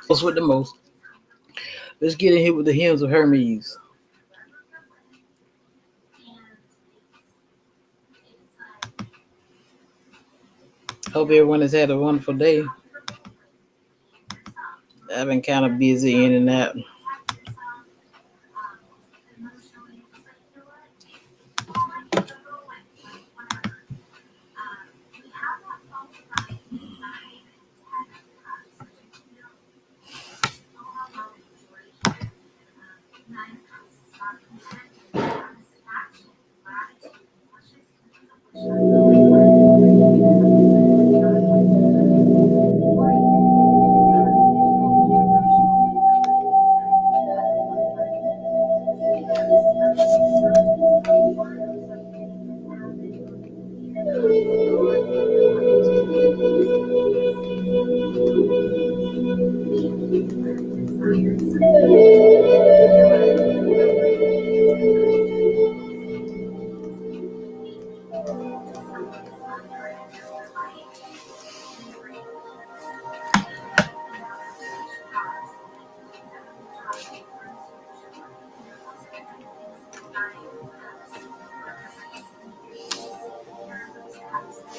with the most. Let's get in here with the hymns of Hermes. Hope everyone has had a wonderful day. I've been kind of busy in and out.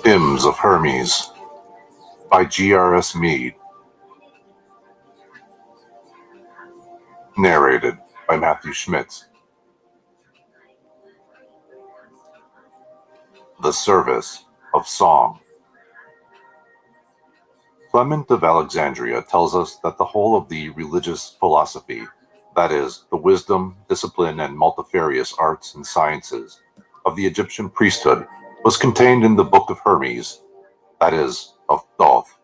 Hymns of Hermes by G.R.S. Mead. Narrated by Matthew Schmitz. The Service of Song. Clement of Alexandria tells us that the whole of the religious philosophy, that is, the wisdom, discipline, and multifarious arts and sciences of the Egyptian priesthood, was contained in the Book of Hermes, that is, of Thoth.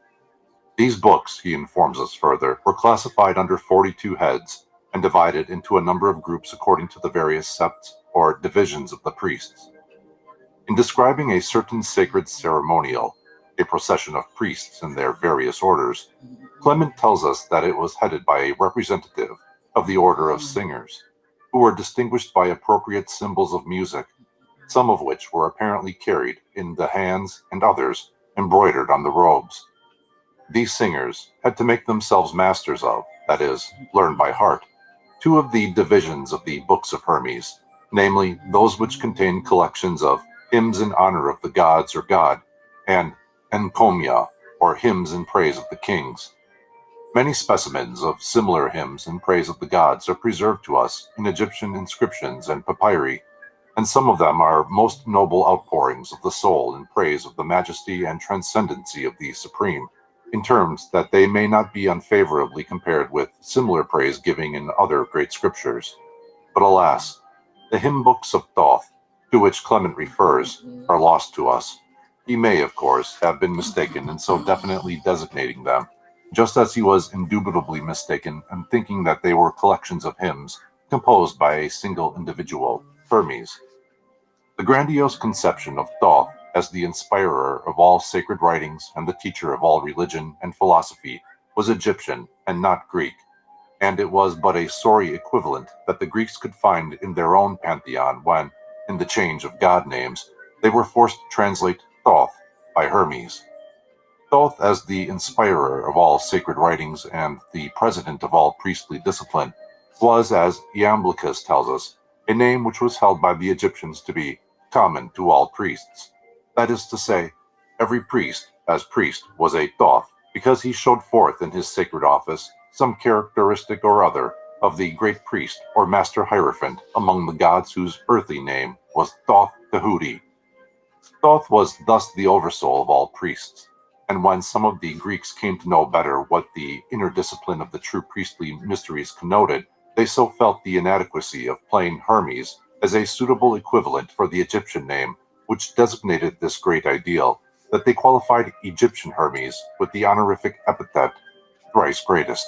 These books, he informs us further, were classified under 42 heads and divided into a number of groups according to the various septs or divisions of the priests. In describing a certain sacred ceremonial, a procession of priests in their various orders, Clement tells us that it was headed by a representative of the order of singers, who were distinguished by appropriate symbols of music, some of which were apparently carried in the hands and others embroidered on the robes. These singers had to make themselves masters of, that is, learn by heart, two of the divisions of the books of Hermes, namely those which contain collections of hymns in honor of the gods or god, and encomium, or hymns in praise of the kings. Many specimens of similar hymns in praise of the gods are preserved to us in Egyptian inscriptions and papyri, and some of them are most noble outpourings of the soul in praise of the majesty and transcendency of the Supreme, in terms that they may not be unfavorably compared with similar praise-giving in other great scriptures. But alas, the hymn books of Thoth, to which Clement refers, are lost to us. He may, of course, have been mistaken in so definitely designating them, just as he was indubitably mistaken in thinking that they were collections of hymns composed by a single individual, Hermes. The grandiose conception of Thoth as the inspirer of all sacred writings and the teacher of all religion and philosophy was Egyptian and not Greek, and it was but a sorry equivalent that the Greeks could find in their own pantheon when, in the change of god names, they were forced to translate Thoth by Hermes. Thoth, as the inspirer of all sacred writings and the president of all priestly discipline, was, as Iamblichus tells us, a name which was held by the Egyptians to be common to all priests. That is to say, every priest, as priest, was a Thoth, because he showed forth in his sacred office some characteristic or other of the great priest or master hierophant among the gods whose earthly name was Thoth Tahuti. Thoth was thus the oversoul of all priests, and when some of the Greeks came to know better what the inner discipline of the true priestly mysteries connoted, they so felt the inadequacy of plain Hermes as a suitable equivalent for the Egyptian name, which designated this great ideal, that they qualified Egyptian Hermes with the honorific epithet thrice greatest.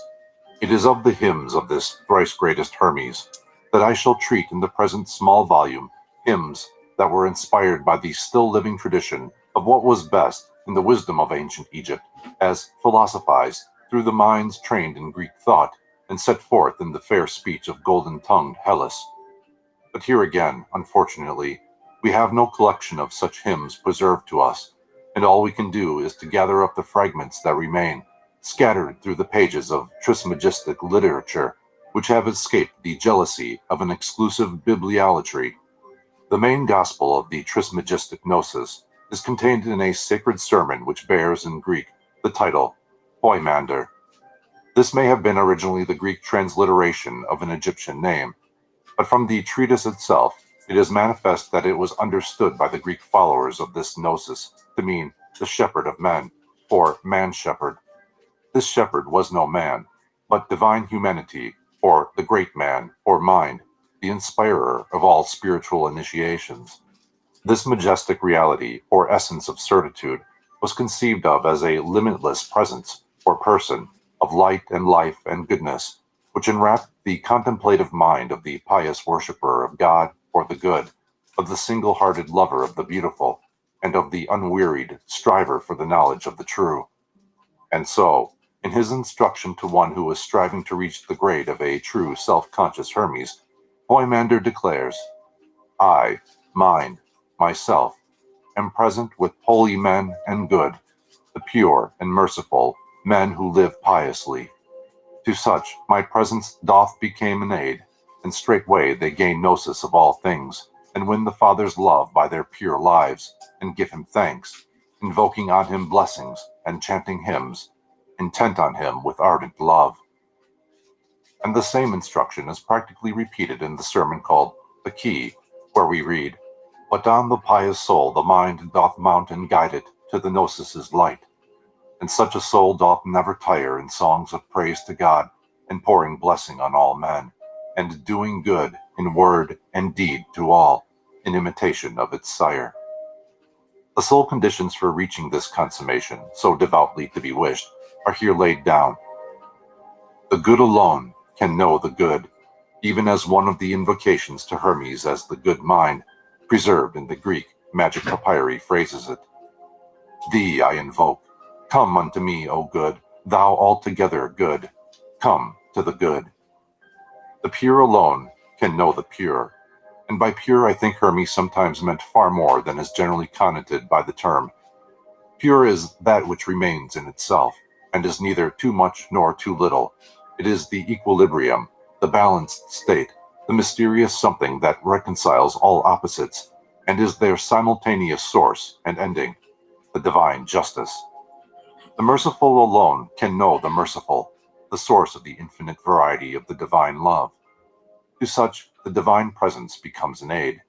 It is of the hymns of this thrice greatest Hermes that I shall treat in the present small volume, hymns that were inspired by the still living tradition of what was best in the wisdom of ancient Egypt, as philosophized through the minds trained in Greek thought and set forth in the fair speech of golden-tongued Hellas. But here again, unfortunately, we have no collection of such hymns preserved to us, and all we can do is to gather up the fragments that remain, scattered through the pages of Trismegistic literature, which have escaped the jealousy of an exclusive bibliolatry. The main gospel of the Trismegistic Gnosis is contained in a sacred sermon which bears in Greek the title Poimander. This may have been originally the Greek transliteration of an Egyptian name, but from the treatise itself, it is manifest that it was understood by the Greek followers of this gnosis to mean the shepherd of men, or man-shepherd. This shepherd was no man, but divine humanity, or the great man, or mind, the inspirer of all spiritual initiations. This majestic reality, or essence of certitude, was conceived of as a limitless presence, or person, of light and life and goodness, which enwrapped the contemplative mind of the pious worshipper of God or the good, of the single-hearted lover of the beautiful, and of the unwearied striver for the knowledge of the true. And so, in his instruction to one who was striving to reach the grade of a true self-conscious Hermes, Poimander declares, I, mind, myself, am present with holy men and good, the pure and merciful, men who live piously. To such my presence doth become an aid, and straightway they gain gnosis of all things, and win the Father's love by their pure lives, and give him thanks, invoking on him blessings, and chanting hymns, intent on him with ardent love. And the same instruction is practically repeated in the sermon called The Key, where we read, But on the pious soul the mind doth mount and guide it to the gnosis' light. And such a soul doth never tire in songs of praise to God, and pouring blessing on all men, and doing good in word and deed to all, in imitation of its sire. The sole conditions for reaching this consummation, so devoutly to be wished, are here laid down. The good alone can know the good, even as one of the invocations to Hermes as the good mind, preserved in the Greek magic papyri, phrases it. Thee I invoke. Come unto me, O good, thou altogether good. Come to the good. The pure alone can know the pure, and by pure I think Hermes sometimes meant far more than is generally connoted by the term. Pure is that which remains in itself, and is neither too much nor too little. It is the equilibrium, the balanced state, the mysterious something that reconciles all opposites, and is their simultaneous source and ending, the divine justice. The merciful alone can know the merciful, the source of the infinite variety of the divine love. To such, the divine presence becomes an aid.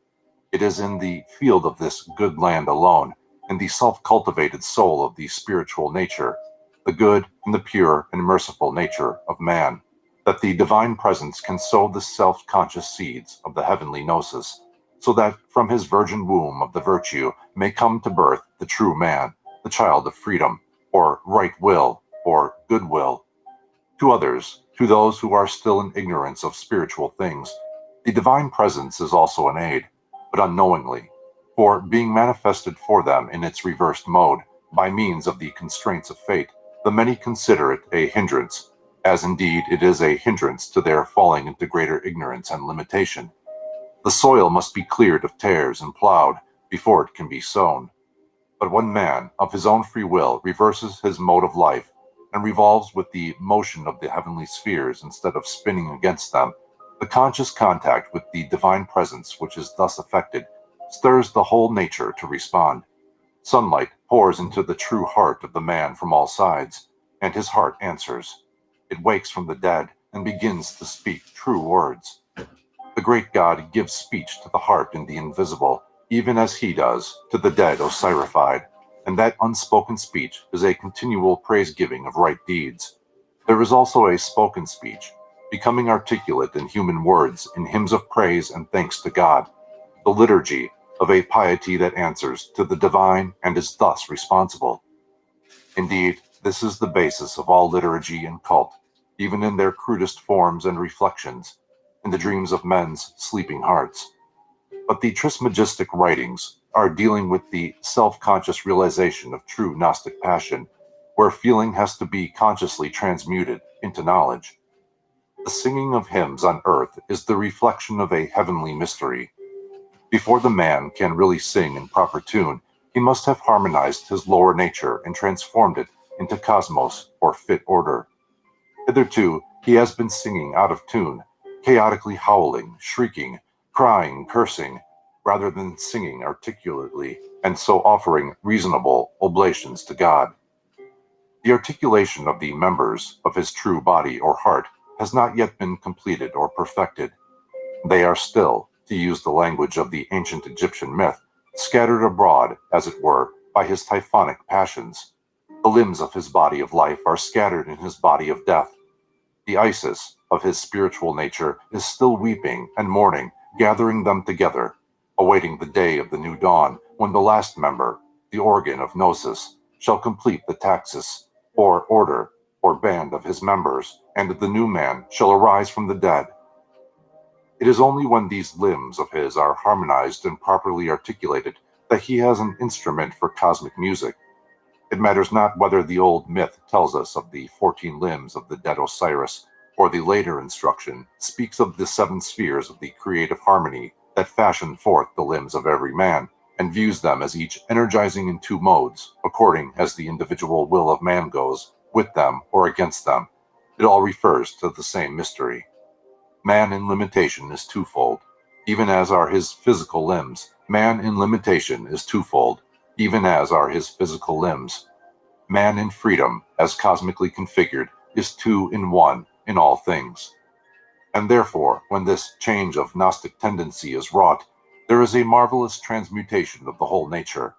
It is in the field of this good land alone, in the self-cultivated soul of the spiritual nature, the good and the pure and merciful nature of man, that the divine presence can sow the self-conscious seeds of the heavenly gnosis, so that from his virgin womb of the virtue may come to birth the true man, the child of freedom, or right will, or good will. To others, to those who are still in ignorance of spiritual things, the divine presence is also an aid, but unknowingly, for being manifested for them in its reversed mode, by means of the constraints of fate, the many consider it a hindrance, as indeed it is a hindrance to their falling into greater ignorance and limitation. The soil must be cleared of tares and plowed before it can be sown. But when man, of his own free will, reverses his mode of life, and revolves with the motion of the heavenly spheres instead of spinning against them, the conscious contact with the divine presence which is thus effected stirs the whole nature to respond. Sunlight pours into the true heart of the man from all sides, and his heart answers. It wakes from the dead and begins to speak true words. The great God gives speech to the heart in the invisible, even as he does to the dead Osirified, and that unspoken speech is a continual praise-giving of right deeds. There is also a spoken speech, becoming articulate in human words in hymns of praise and thanks to God, the liturgy of a piety that answers to the divine and is thus responsible. Indeed, this is the basis of all liturgy and cult, even in their crudest forms and reflections, in the dreams of men's sleeping hearts. But the Trismegistic writings are dealing with the self-conscious realization of true Gnostic passion, where feeling has to be consciously transmuted into knowledge. The singing of hymns on earth is the reflection of a heavenly mystery. Before the man can really sing in proper tune, he must have harmonized his lower nature and transformed it into cosmos or fit order. Hitherto, he has been singing out of tune, chaotically howling, shrieking, crying, cursing, rather than singing articulately, and so offering reasonable oblations to God. The articulation of the members of his true body or heart has not yet been completed or perfected. They are still, to use the language of the ancient Egyptian myth, scattered abroad, as it were, by his typhonic passions. The limbs of his body of life are scattered in his body of death. The Isis of his spiritual nature is still weeping and mourning, gathering them together, awaiting the day of the new dawn, when the last member, the organ of Gnosis, shall complete the taxis, or order, or band of his members, and the new man shall arise from the dead. It is only when these limbs of his are harmonized and properly articulated that he has an instrument for cosmic music. It matters not whether the old myth tells us of the 14 limbs of the dead Osiris, or the later instruction speaks of the 7 spheres of the creative harmony that fashion forth the limbs of every man, and views them as each energizing in 2 modes, according as the individual will of man goes, with them or against them. It all refers to the same mystery. Man in limitation is twofold, even as are his physical limbs. Man in limitation is twofold, even as are his physical limbs. Man in freedom, as cosmically configured, is 2 in 1 in all things. And therefore, when this change of Gnostic tendency is wrought, there is a marvelous transmutation of the whole nature.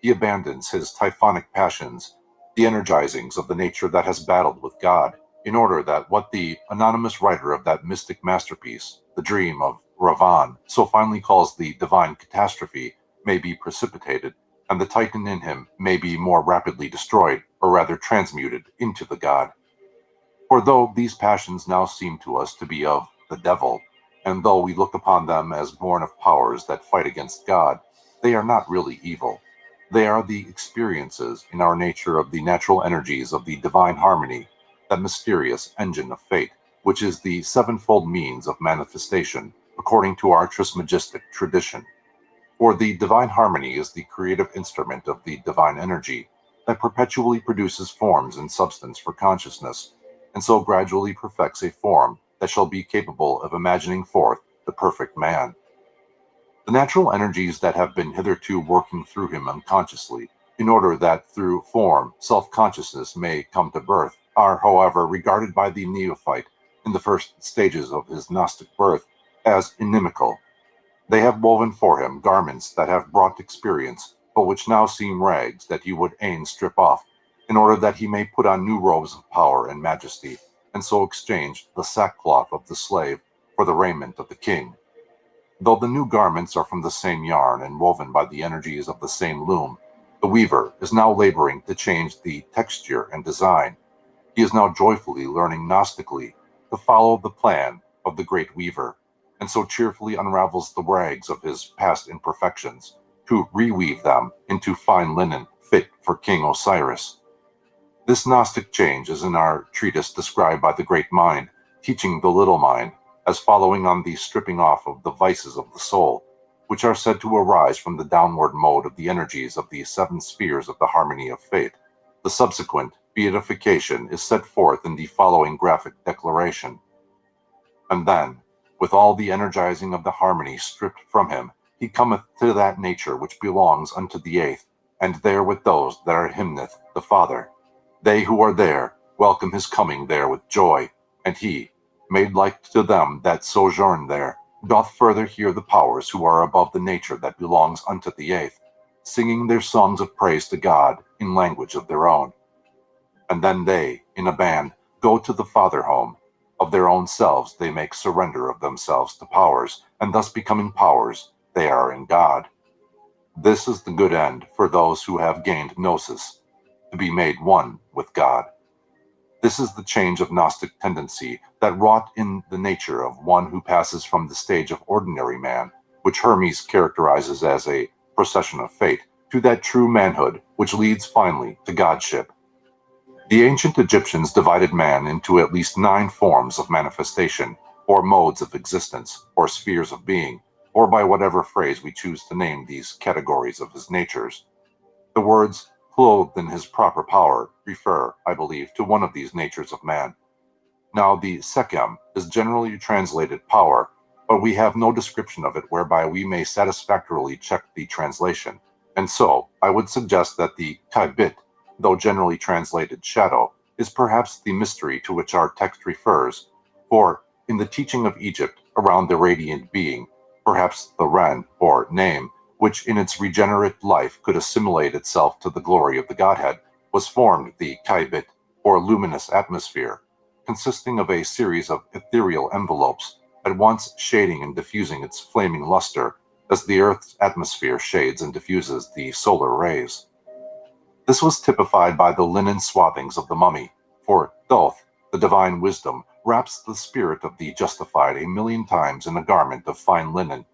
He abandons his typhonic passions, the energizings of the nature that has battled with God, in order that what the anonymous writer of that mystic masterpiece, The Dream of Ravan, so finely calls the divine catastrophe, may be precipitated, and the Titan in him may be more rapidly destroyed, or rather transmuted, into the God. For though these passions now seem to us to be of the devil, and though we look upon them as born of powers that fight against God, they are not really evil. They are the experiences in our nature of the natural energies of the divine harmony, that mysterious engine of fate, which is the 7-fold means of manifestation, according to our Trismegistic tradition. For the divine harmony is the creative instrument of the divine energy that perpetually produces forms and substance for consciousness, and so gradually perfects a form that shall be capable of imagining forth the perfect man. The natural energies that have been hitherto working through him unconsciously, in order that through form self-consciousness may come to birth, are, however, regarded by the neophyte in the first stages of his Gnostic birth as inimical. They have woven for him garments that have brought experience, but which now seem rags that he would fain strip off, in order that he may put on new robes of power and majesty, and so exchange the sackcloth of the slave for the raiment of the king. Though the new garments are from the same yarn and woven by the energies of the same loom, the weaver is now laboring to change the texture and design. He is now joyfully learning Gnostically to follow the plan of the great weaver, and so cheerfully unravels the rags of his past imperfections, to reweave them into fine linen fit for King Osiris. This Gnostic change is in our treatise described by the great mind, teaching the little mind, as following on the stripping off of the vices of the soul, which are said to arise from the downward mode of the energies of the 7 spheres of the harmony of fate. The subsequent beatification is set forth in the following graphic declaration. And then, with all the energizing of the harmony stripped from him, he cometh to that nature which belongs unto the 8th, and there with those that are hymneth the Father. They who are there welcome his coming there with joy, and he, made like to them that sojourn there, doth further hear the powers who are above the nature that belongs unto the 8th, singing their songs of praise to God in language of their own. And then they, in a band, go to the Father home. Of their own selves they make surrender of themselves to powers, and thus becoming powers, they are in God. This is the good end for those who have gained Gnosis, to be made one with God. This is the change of Gnostic tendency that wrought in the nature of one who passes from the stage of ordinary man, which Hermes characterizes as a procession of fate, to that true manhood which leads finally to godship. The ancient Egyptians divided man into at least 9 forms of manifestation, or modes of existence, or spheres of being, or by whatever phrase we choose to name these categories of his natures. The words clothed in his proper power, refer, I believe, to one of these natures of man. Now, the Sekhem is generally translated power, but we have no description of it whereby we may satisfactorily check the translation. And so, I would suggest that the Kybit, though generally translated shadow, is perhaps the mystery to which our text refers, for in the teaching of Egypt around the radiant being, perhaps the Ren, or name, which in its regenerate life could assimilate itself to the glory of the Godhead, was formed the Kybit, or luminous atmosphere, consisting of a series of ethereal envelopes, at once shading and diffusing its flaming luster, as the Earth's atmosphere shades and diffuses the solar rays. This was typified by the linen swathings of the mummy, for Thoth, the divine wisdom, wraps the spirit of the justified a million times in a garment of fine linen,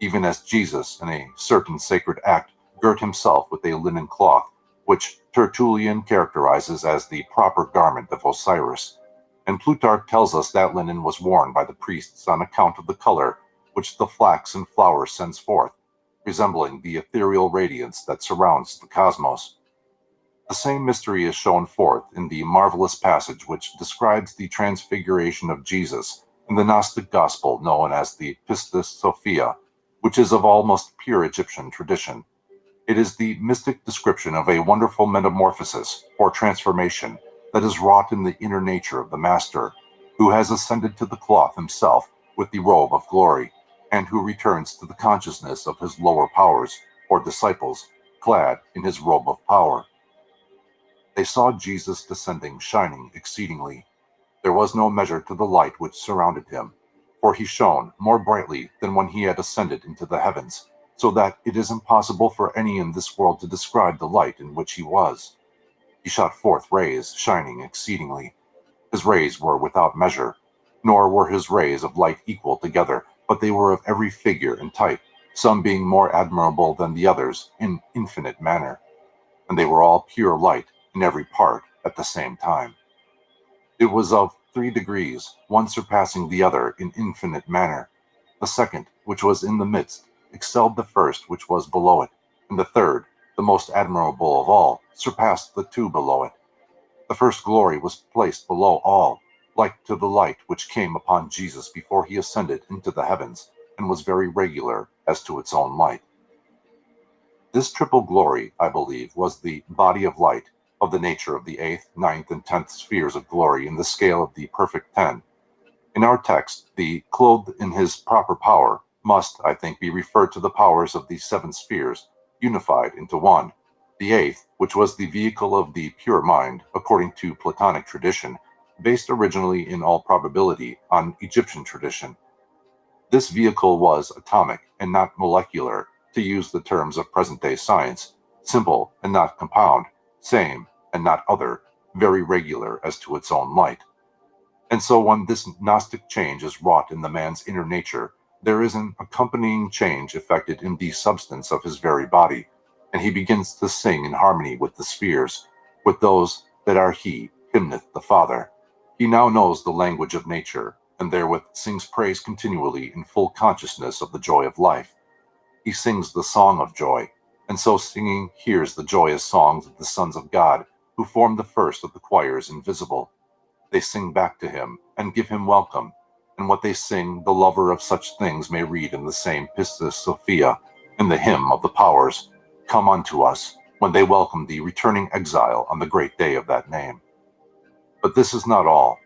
even as Jesus, in a certain sacred act, girt himself with a linen cloth, which Tertullian characterizes as the proper garment of Osiris, and Plutarch tells us that linen was worn by the priests on account of the color which the flax and flower sends forth, resembling the ethereal radiance that surrounds the cosmos. The same mystery is shown forth in the marvelous passage which describes the transfiguration of Jesus in the Gnostic gospel known as the Pistis Sophia, which is of almost pure Egyptian tradition. It is the mystic description of a wonderful metamorphosis or transformation that is wrought in the inner nature of the Master, who has ascended to the cloth himself with the robe of glory, and who returns to the consciousness of his lower powers, or disciples, clad in his robe of power. They saw Jesus descending, shining exceedingly. There was no measure to the light which surrounded him, for he shone more brightly than when he had ascended into the heavens, so that it is impossible for any in this world to describe the light in which he was. He shot forth rays, shining exceedingly. His rays were without measure, nor were his rays of light equal together, but they were of every figure and type, some being more admirable than the others in infinite manner, and they were all pure light in every part at the same time. It was of 3 degrees, one surpassing the other in infinite manner. The second, which was in the midst, excelled the first which was below it, and the third, the most admirable of all, surpassed the 2 below it. The first glory was placed below all, like to the light which came upon Jesus before he ascended into the heavens, and was very regular as to its own light. This triple glory, I believe, was the body of light, of the nature of the 8th, 9th, and 10th spheres of glory in the scale of the perfect 10. In our text, the clothed in his proper power must, I think, be referred to the powers of the 7 spheres, unified into one. The 8th, which was the vehicle of the pure mind, according to Platonic tradition, based originally in all probability on Egyptian tradition. This vehicle was atomic and not molecular, to use the terms of present-day science, simple and not compound, same and not other, very regular as to its own light. And so when this Gnostic change is wrought in the man's inner nature, there is an accompanying change effected in the substance of his very body, and he begins to sing in harmony with the spheres, with those that are he, hymneth the Father. He now knows the language of nature, and therewith sings praise continually in full consciousness of the joy of life. He sings the song of joy, and so singing hears the joyous songs of the sons of God, who form the first of the choirs invisible. They sing back to him, and give him welcome, and what they sing the lover of such things may read in the same Pistis Sophia, in the hymn of the powers, come unto us, when they welcome the returning exile on the great day of that name. But this is not all,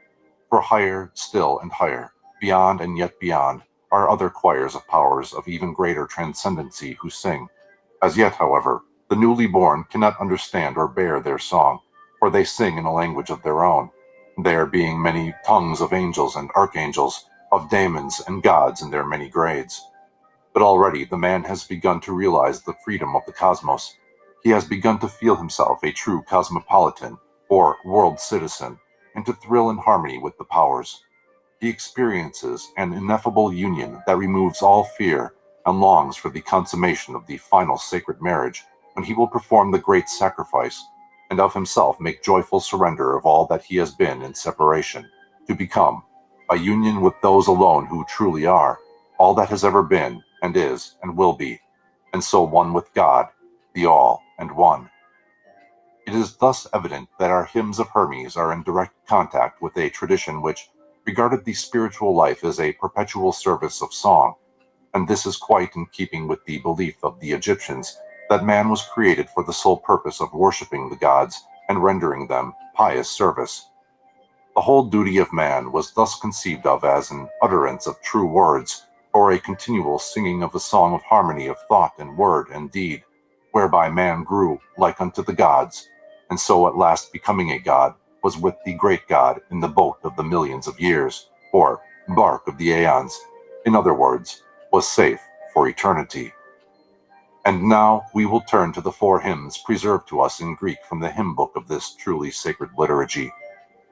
for higher still and higher, beyond and yet beyond, are other choirs of powers of even greater transcendency who sing. As yet, however, the newly born cannot understand or bear their song, for they sing in a language of their own, there being many tongues of angels and archangels, of daemons and gods in their many grades. But already the man has begun to realize the freedom of the cosmos. He has begun to feel himself a true cosmopolitan, or world citizen, and to thrill in harmony with the powers. He experiences an ineffable union that removes all fear, and longs for the consummation of the final sacred marriage, when he will perform the great sacrifice, and of himself make joyful surrender of all that he has been in separation, to become, by union with those alone who truly are, all that has ever been, and is, and will be, and so one with God, the All and One. It is thus evident that our hymns of Hermes are in direct contact with a tradition which regarded the spiritual life as a perpetual service of song, and this is quite in keeping with the belief of the Egyptians that man was created for the sole purpose of worshipping the gods and rendering them pious service. The whole duty of man was thus conceived of as an utterance of true words, or a continual singing of a song of harmony of thought and word and deed, whereby man grew like unto the gods, and so at last becoming a god, was with the great God in the boat of the millions of years, or bark of the aeons, in other words, was safe for eternity. And now we will turn to the 4 hymns preserved to us in Greek from the hymn book of this truly sacred liturgy.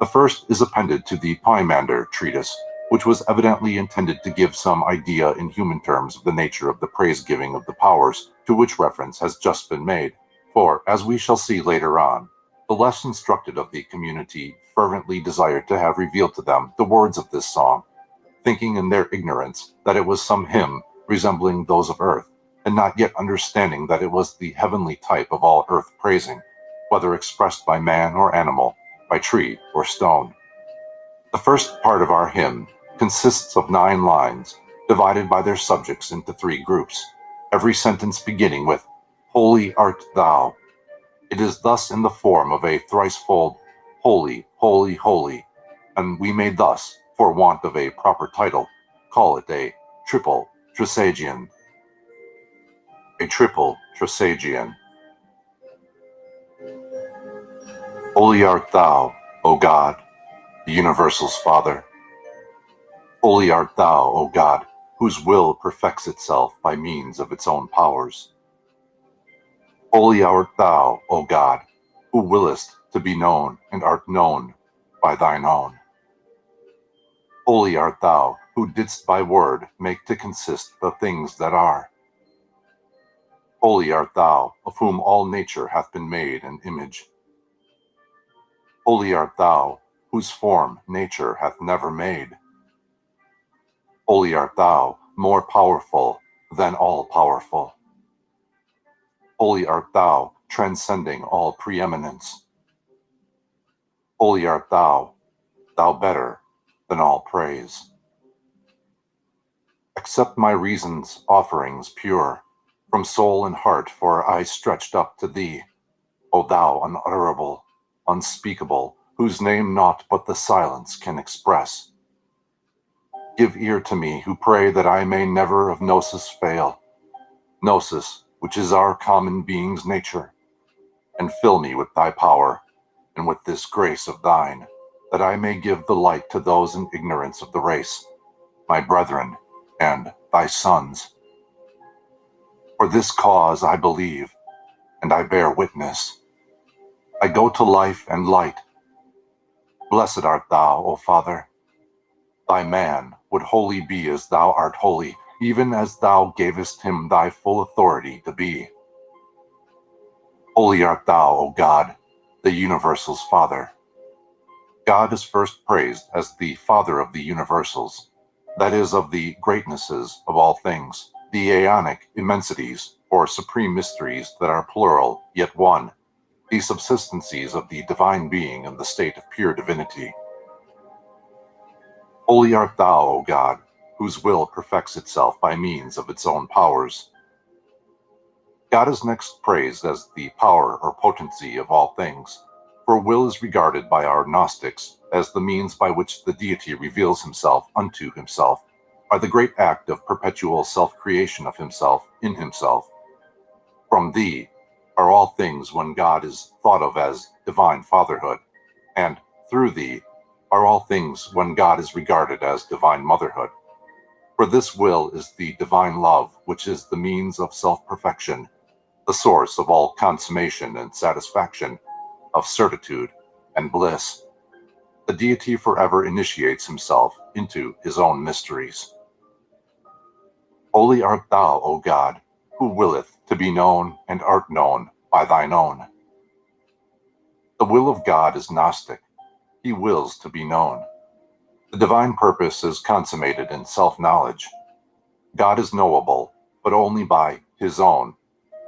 The first is appended to the Pymander treatise, which was evidently intended to give some idea in human terms of the nature of the praise-giving of the powers to which reference has just been made. For, as we shall see later on, the less instructed of the community fervently desired to have revealed to them the words of this song, thinking in their ignorance that it was some hymn resembling those of earth, and not yet understanding that it was the heavenly type of all earth praising, whether expressed by man or animal, by tree or stone. The first part of our hymn consists of 9 lines, divided by their subjects into 3 groups, every sentence beginning with "Holy art thou." It is thus in the form of a thricefold "Holy, holy, holy," and we may thus, for want of a proper title, call it a triple trisagion. A triple trisagion. Holy art thou, O God, the universal's Father. Holy art thou, O God, whose will perfects itself by means of its own powers. Holy art thou, O God, who willest to be known and art known by thine own. Holy art thou, who didst by word make to consist the things that are. Holy art thou, of whom all nature hath been made an image. Holy art thou, whose form nature hath never made. Holy art thou, more powerful than all powerful. Holy art thou, transcending all preeminence. Holy art thou, thou better than all praise. Accept my reason's offerings pure, from soul and heart, for I stretched up to thee, O thou unutterable, unspeakable, whose name naught but the silence can express. Give ear to me, who pray that I may never of gnosis fail, gnosis, which is our common being's nature, and fill me with thy power, and with this grace of thine, that I may give the light to those in ignorance of the race, my brethren, and thy sons. For this cause I believe, and I bear witness. I go to life and light. Blessed art thou, O Father. Thy man would wholly be as thou art holy, even as thou gavest him thy full authority to be. Holy art thou, O God, the universal's Father. God is first praised as the Father of the universals, that is, of the greatnesses of all things, the aeonic immensities, or supreme mysteries that are plural, yet one, the subsistencies of the divine being in the state of pure divinity. Holy art thou, O God, whose will perfects itself by means of its own powers. God is next praised as the power or potency of all things, for will is regarded by our Gnostics as the means by which the deity reveals himself unto himself, by the great act of perpetual self-creation of himself in himself. From thee are all things when God is thought of as divine fatherhood, and through thee are all things when God is regarded as divine motherhood. For this will is the divine love, which is the means of self-perfection, the source of all consummation and satisfaction, of certitude and bliss. The deity forever initiates himself into his own mysteries. Holy art thou, O God, who willeth to be known and art known by thine own. The will of God is Gnostic. He wills to be known. The divine purpose is consummated in self-knowledge. God is knowable, but only by his own,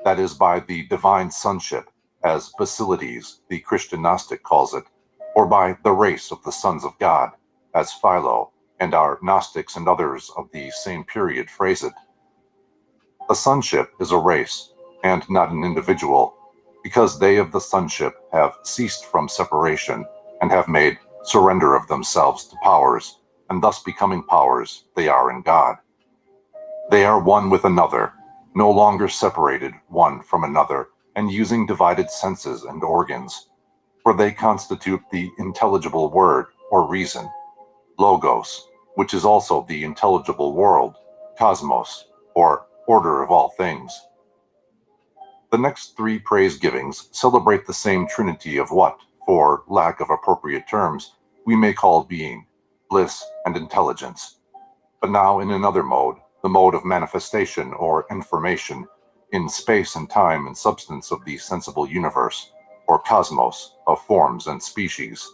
that is, by the divine sonship, as Basilides, the Christian Gnostic, calls it, or by the race of the sons of God, as Philo and our Gnostics and others of the same period phrase it. The sonship is a race, and not an individual, because they of the sonship have ceased from separation and have made surrender of themselves to powers, and thus becoming powers, they are in God. They are one with another, no longer separated one from another, and using divided senses and organs, for they constitute the intelligible word or reason, logos, which is also the intelligible world, cosmos, or order of all things. The next three praise givings celebrate the same trinity of what, for lack of appropriate terms, we may call being, bliss, and intelligence, but now in another mode, the mode of manifestation or information in space and time and substance of the sensible universe, or cosmos, of forms and species.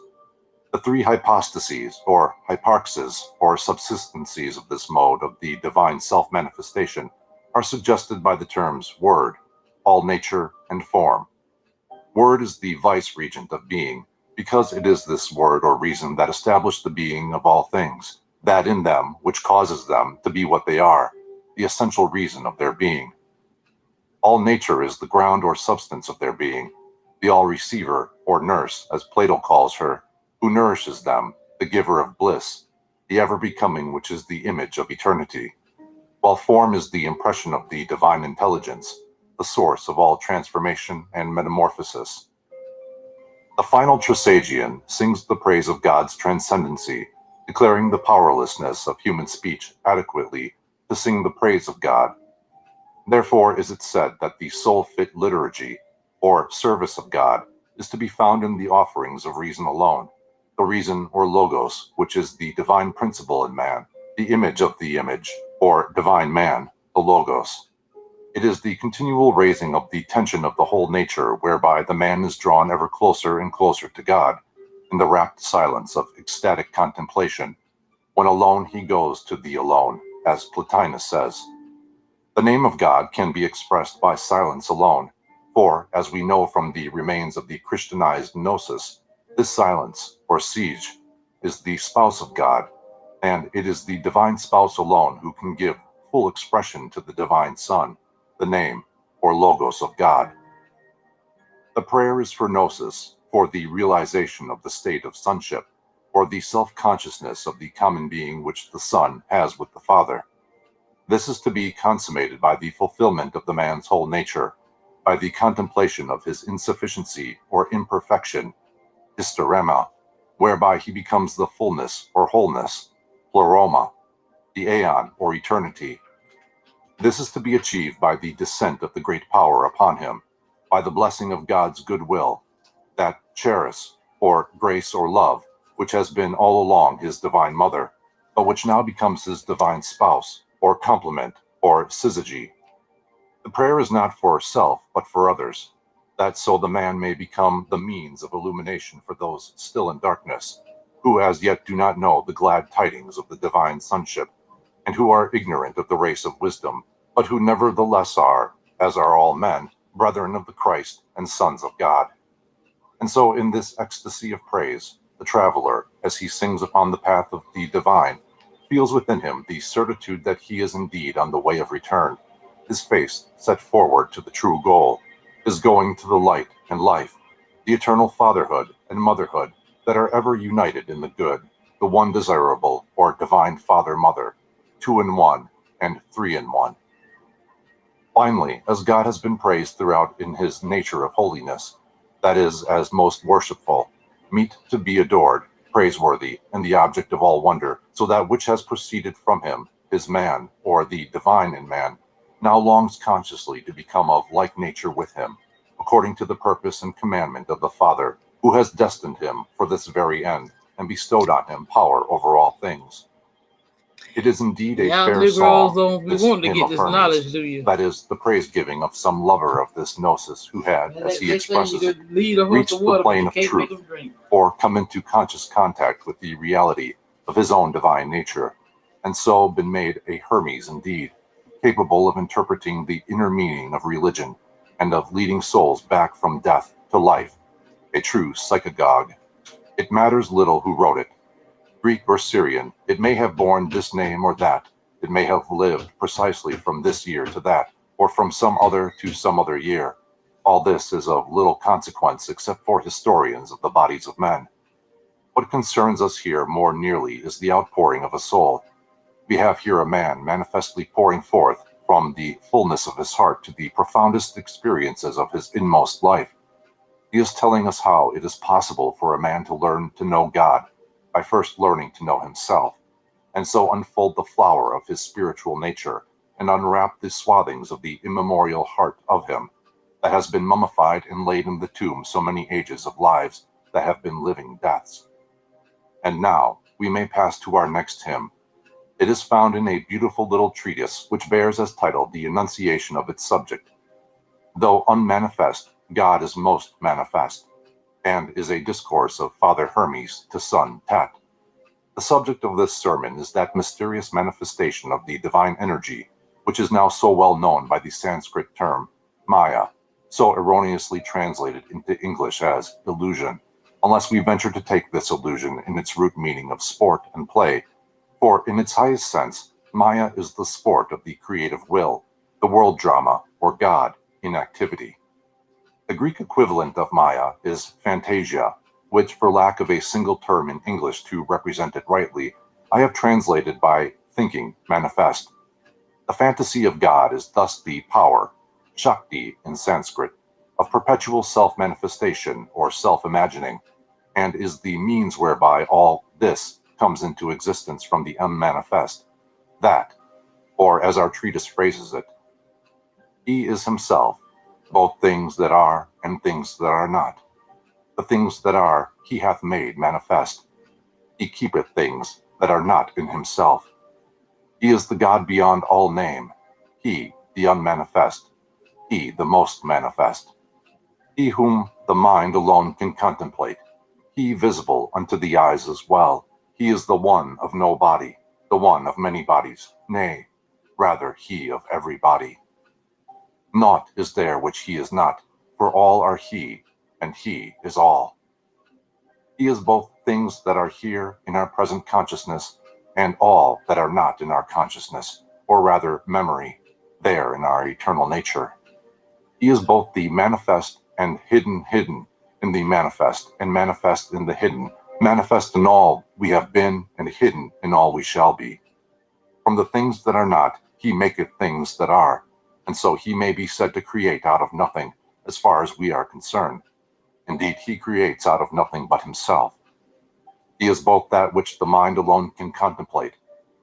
The three hypostases, or hyparxes, or subsistencies of this mode of the divine self-manifestation are suggested by the terms word, all nature, and form. Word is the vice-regent of being, because it is this word or reason that established the being of all things, that in them which causes them to be what they are, the essential reason of their being. All nature is the ground or substance of their being, the all-receiver, or nurse, as Plato calls her, who nourishes them, the giver of bliss, the ever-becoming which is the image of eternity, while form is the impression of the divine intelligence, the source of all transformation and metamorphosis. The final Trisagion sings the praise of God's transcendency, declaring the powerlessness of human speech adequately to sing the praise of God. Therefore is it said that the soul-fit liturgy, or service of God, is to be found in the offerings of reason alone, the reason or logos, which is the divine principle in man, the image of the image, or divine man, the logos. It is the continual raising of the tension of the whole nature whereby the man is drawn ever closer and closer to God, in the rapt silence of ecstatic contemplation, when alone he goes to the alone, as Plotinus says. The name of God can be expressed by silence alone, for, as we know from the remains of the Christianized Gnosis, this silence, or siege, is the spouse of God, and it is the divine spouse alone who can give full expression to the divine Son, the name, or logos of God. The prayer is for gnosis, for the realization of the state of sonship, or the self-consciousness of the common being which the Son has with the Father. This is to be consummated by the fulfillment of the man's whole nature, by the contemplation of his insufficiency or imperfection, hysterema, whereby he becomes the fullness or wholeness, pleroma, the aeon or eternity. This is to be achieved by the descent of the great power upon him, by the blessing of God's goodwill, that charis, or grace or love, which has been all along his divine mother, but which now becomes his divine spouse, or complement, or syzygy. The prayer is not for self, but for others, that so the man may become the means of illumination for those still in darkness, who as yet do not know the glad tidings of the divine sonship, and who are ignorant of the race of wisdom, but who nevertheless are, as are all men, brethren of the Christ and sons of God. And so in this ecstasy of praise, the traveler, as he sings upon the path of the divine, feels within him the certitude that he is indeed on the way of return, his face set forward to the true goal, is going to the light and life, the eternal fatherhood and motherhood that are ever united in the good, the one desirable, or divine father-mother, 2 in 1 and 3 in 1. Finally, as God has been praised throughout in his nature of holiness, that is, as most worshipful, meet to be adored, praiseworthy, and the object of all wonder, so that which has proceeded from him, his man, or the divine in man, now longs consciously to become of like nature with him, according to the purpose and commandment of the Father, who has destined him for this very end, and bestowed on him power over all things. It is indeed a Y'all fair Negroes song, don't be this wanting to hymn get of this Hermes, knowledge, do you? that is, the praise-giving of some lover of this gnosis who had, as he expresses it, lead a horse reached to the water, but plane you of can't make truth, him drink. or come into conscious contact with the reality of his own divine nature, and so been made a Hermes indeed, capable of interpreting the inner meaning of religion, and of leading souls back from death to life, a true psychagogue. It matters little who wrote it, Greek or Syrian. It may have borne this name or that. It may have lived precisely from this year to that, or from some other to some other year. All this is of little consequence except for historians of the bodies of men. What concerns us here more nearly is the outpouring of a soul. We have here a man manifestly pouring forth from the fullness of his heart to the profoundest experiences of his inmost life. He is telling us how it is possible for a man to learn to know God by first learning to know himself, and so unfold the flower of his spiritual nature and unwrap the swathings of the immemorial heart of him that has been mummified and laid in the tomb so many ages of lives that have been living deaths. And now we may pass to our next hymn. It is found in a beautiful little treatise which bears as title the enunciation of its subject. Though unmanifest, God is most manifest, and is a discourse of Father Hermes to son Tat. The subject of this sermon is that mysterious manifestation of the divine energy, which is now so well known by the Sanskrit term Maya, so erroneously translated into English as illusion, unless we venture to take this illusion in its root meaning of sport and play, for in its highest sense, Maya is the sport of the creative will, the world drama, or God, in activity. The Greek equivalent of Maya is fantasia, which, for lack of a single term in English to represent it rightly, I have translated by thinking manifest. The fantasy of God is thus the power, Shakti in Sanskrit, of perpetual self-manifestation or self-imagining, and is the means whereby all this comes into existence from the unmanifest, that, or as our treatise phrases it, he is himself, both things that are and things that are not. The things that are he hath made manifest. He keepeth things that are not in himself. He is the God beyond all name, he the unmanifest, he the most manifest, he whom the mind alone can contemplate, he visible unto the eyes as well. He is the one of no body, the one of many bodies, nay, rather he of every body. Naught is there which he is not, for all are he, and he is all. He is both things that are here in our present consciousness and all that are not in our consciousness, or rather memory, there in our eternal nature. He is both the manifest and hidden in the manifest, and manifest in the hidden, manifest in all we have been, and hidden in all we shall be. From the things that are not, he maketh things that are, and so he may be said to create out of nothing, as far as we are concerned. Indeed, he creates out of nothing but himself. He is both that which the mind alone can contemplate,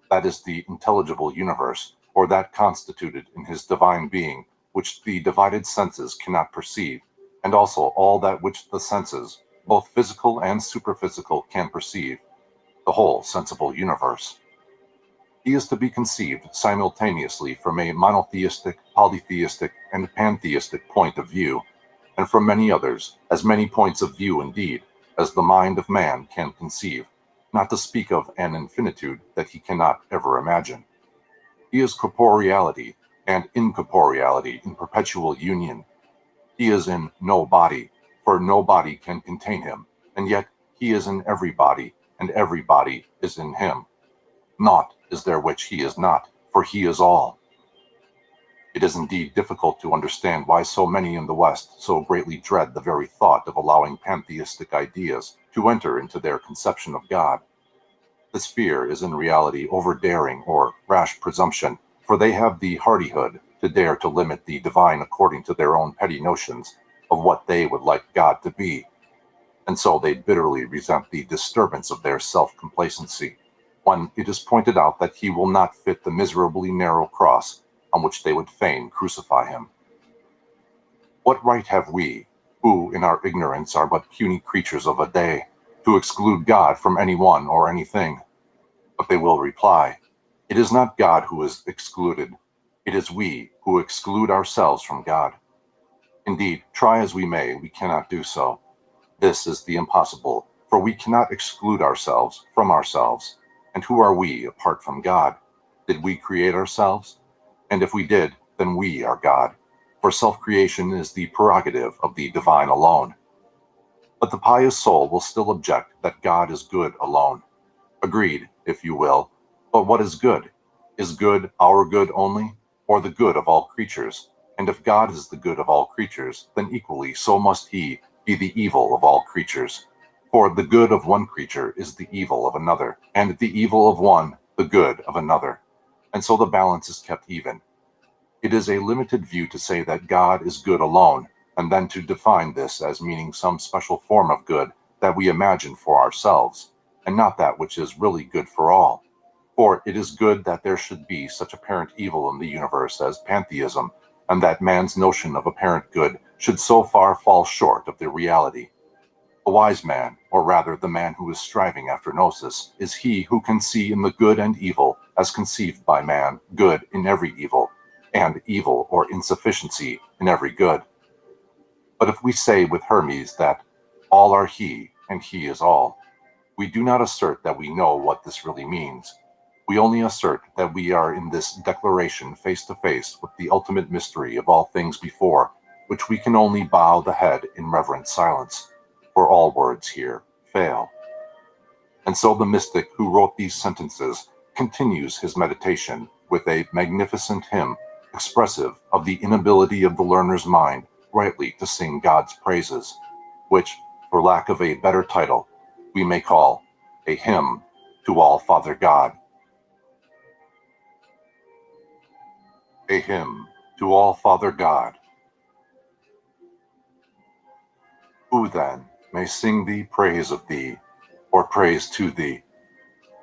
that is the intelligible universe, or that constituted in his divine being, which the divided senses cannot perceive, and also all that which the senses, both physical and superphysical, can perceive, the whole sensible universe. He is to be conceived simultaneously from a monotheistic, polytheistic, and pantheistic point of view, and from many others, as many points of view indeed, as the mind of man can conceive, not to speak of an infinitude that he cannot ever imagine. He is corporeality and incorporeality in perpetual union. He is in no body, for no body can contain him, and yet he is in every body, and every body is in him. Naught is there which he is not, for he is all. It is indeed difficult to understand why so many in the West so greatly dread the very thought of allowing pantheistic ideas to enter into their conception of God. This fear is in reality overdaring or rash presumption, for they have the hardihood to dare to limit the divine according to their own petty notions of what they would like God to be, and so they bitterly resent the disturbance of their self-complacency when it is pointed out that he will not fit the miserably narrow cross on which they would fain crucify him. What right have we, who in our ignorance are but puny creatures of a day, to exclude God from anyone or anything? But they will reply, it is not God who is excluded, it is we who exclude ourselves from God. Indeed, try as we may, we cannot do so. This is the impossible, for we cannot exclude ourselves from ourselves. And who are we apart from God? Did we create ourselves? And if we did, then we are God. for self-creation is the prerogative of the divine alone. But the pious soul will still object that God is good alone. Agreed, if you will, but what is good? Is good our good only, or the good of all creatures? And if God is the good of all creatures, then equally so must he be the evil of all creatures. For the good of one creature is the evil of another, and the evil of one the good of another. And so the balance is kept even. It is a limited view to say that God is good alone, and then to define this as meaning some special form of good that we imagine for ourselves, and not that which is really good for all. For it is good that there should be such apparent evil in the universe as pantheism, and that man's notion of apparent good should so far fall short of the reality. A wise man, or rather the man who is striving after gnosis, is he who can see in the good and evil, as conceived by man, good in every evil, and evil or insufficiency in every good. But if we say with Hermes that all are he, and he is all, we do not assert that we know what this really means. We only assert that we are in this declaration face to face with the ultimate mystery of all things before, which we can only bow the head in reverent silence, for all words here fail. And so the mystic who wrote these sentences continues his meditation with a magnificent hymn expressive of the inability of the learner's mind rightly to sing God's praises, which, for lack of a better title, we may call a hymn to all Father God. A hymn to all Father God. Who then may sing thee praise of thee, or praise to thee?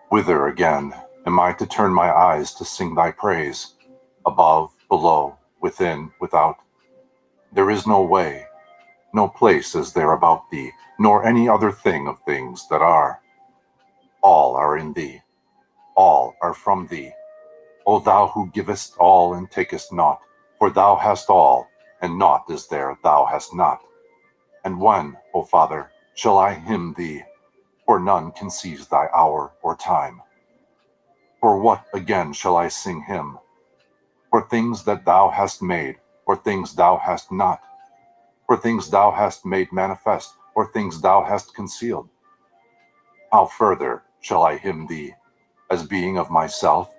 Whither again am I to turn my eyes to sing thy praise? Above, below, within, without? There is no way, no place is there about thee, nor any other thing of things that are. All are in thee, all are from thee, O thou who givest all and takest naught, for thou hast all, and naught is there thou hast not. And when, O Father, shall I hymn thee? For none can seize thy hour or time. For what again shall I sing hymn? For things that thou hast made, or things thou hast not? For things thou hast made manifest, or things thou hast concealed? How further shall I hymn thee? As being of myself,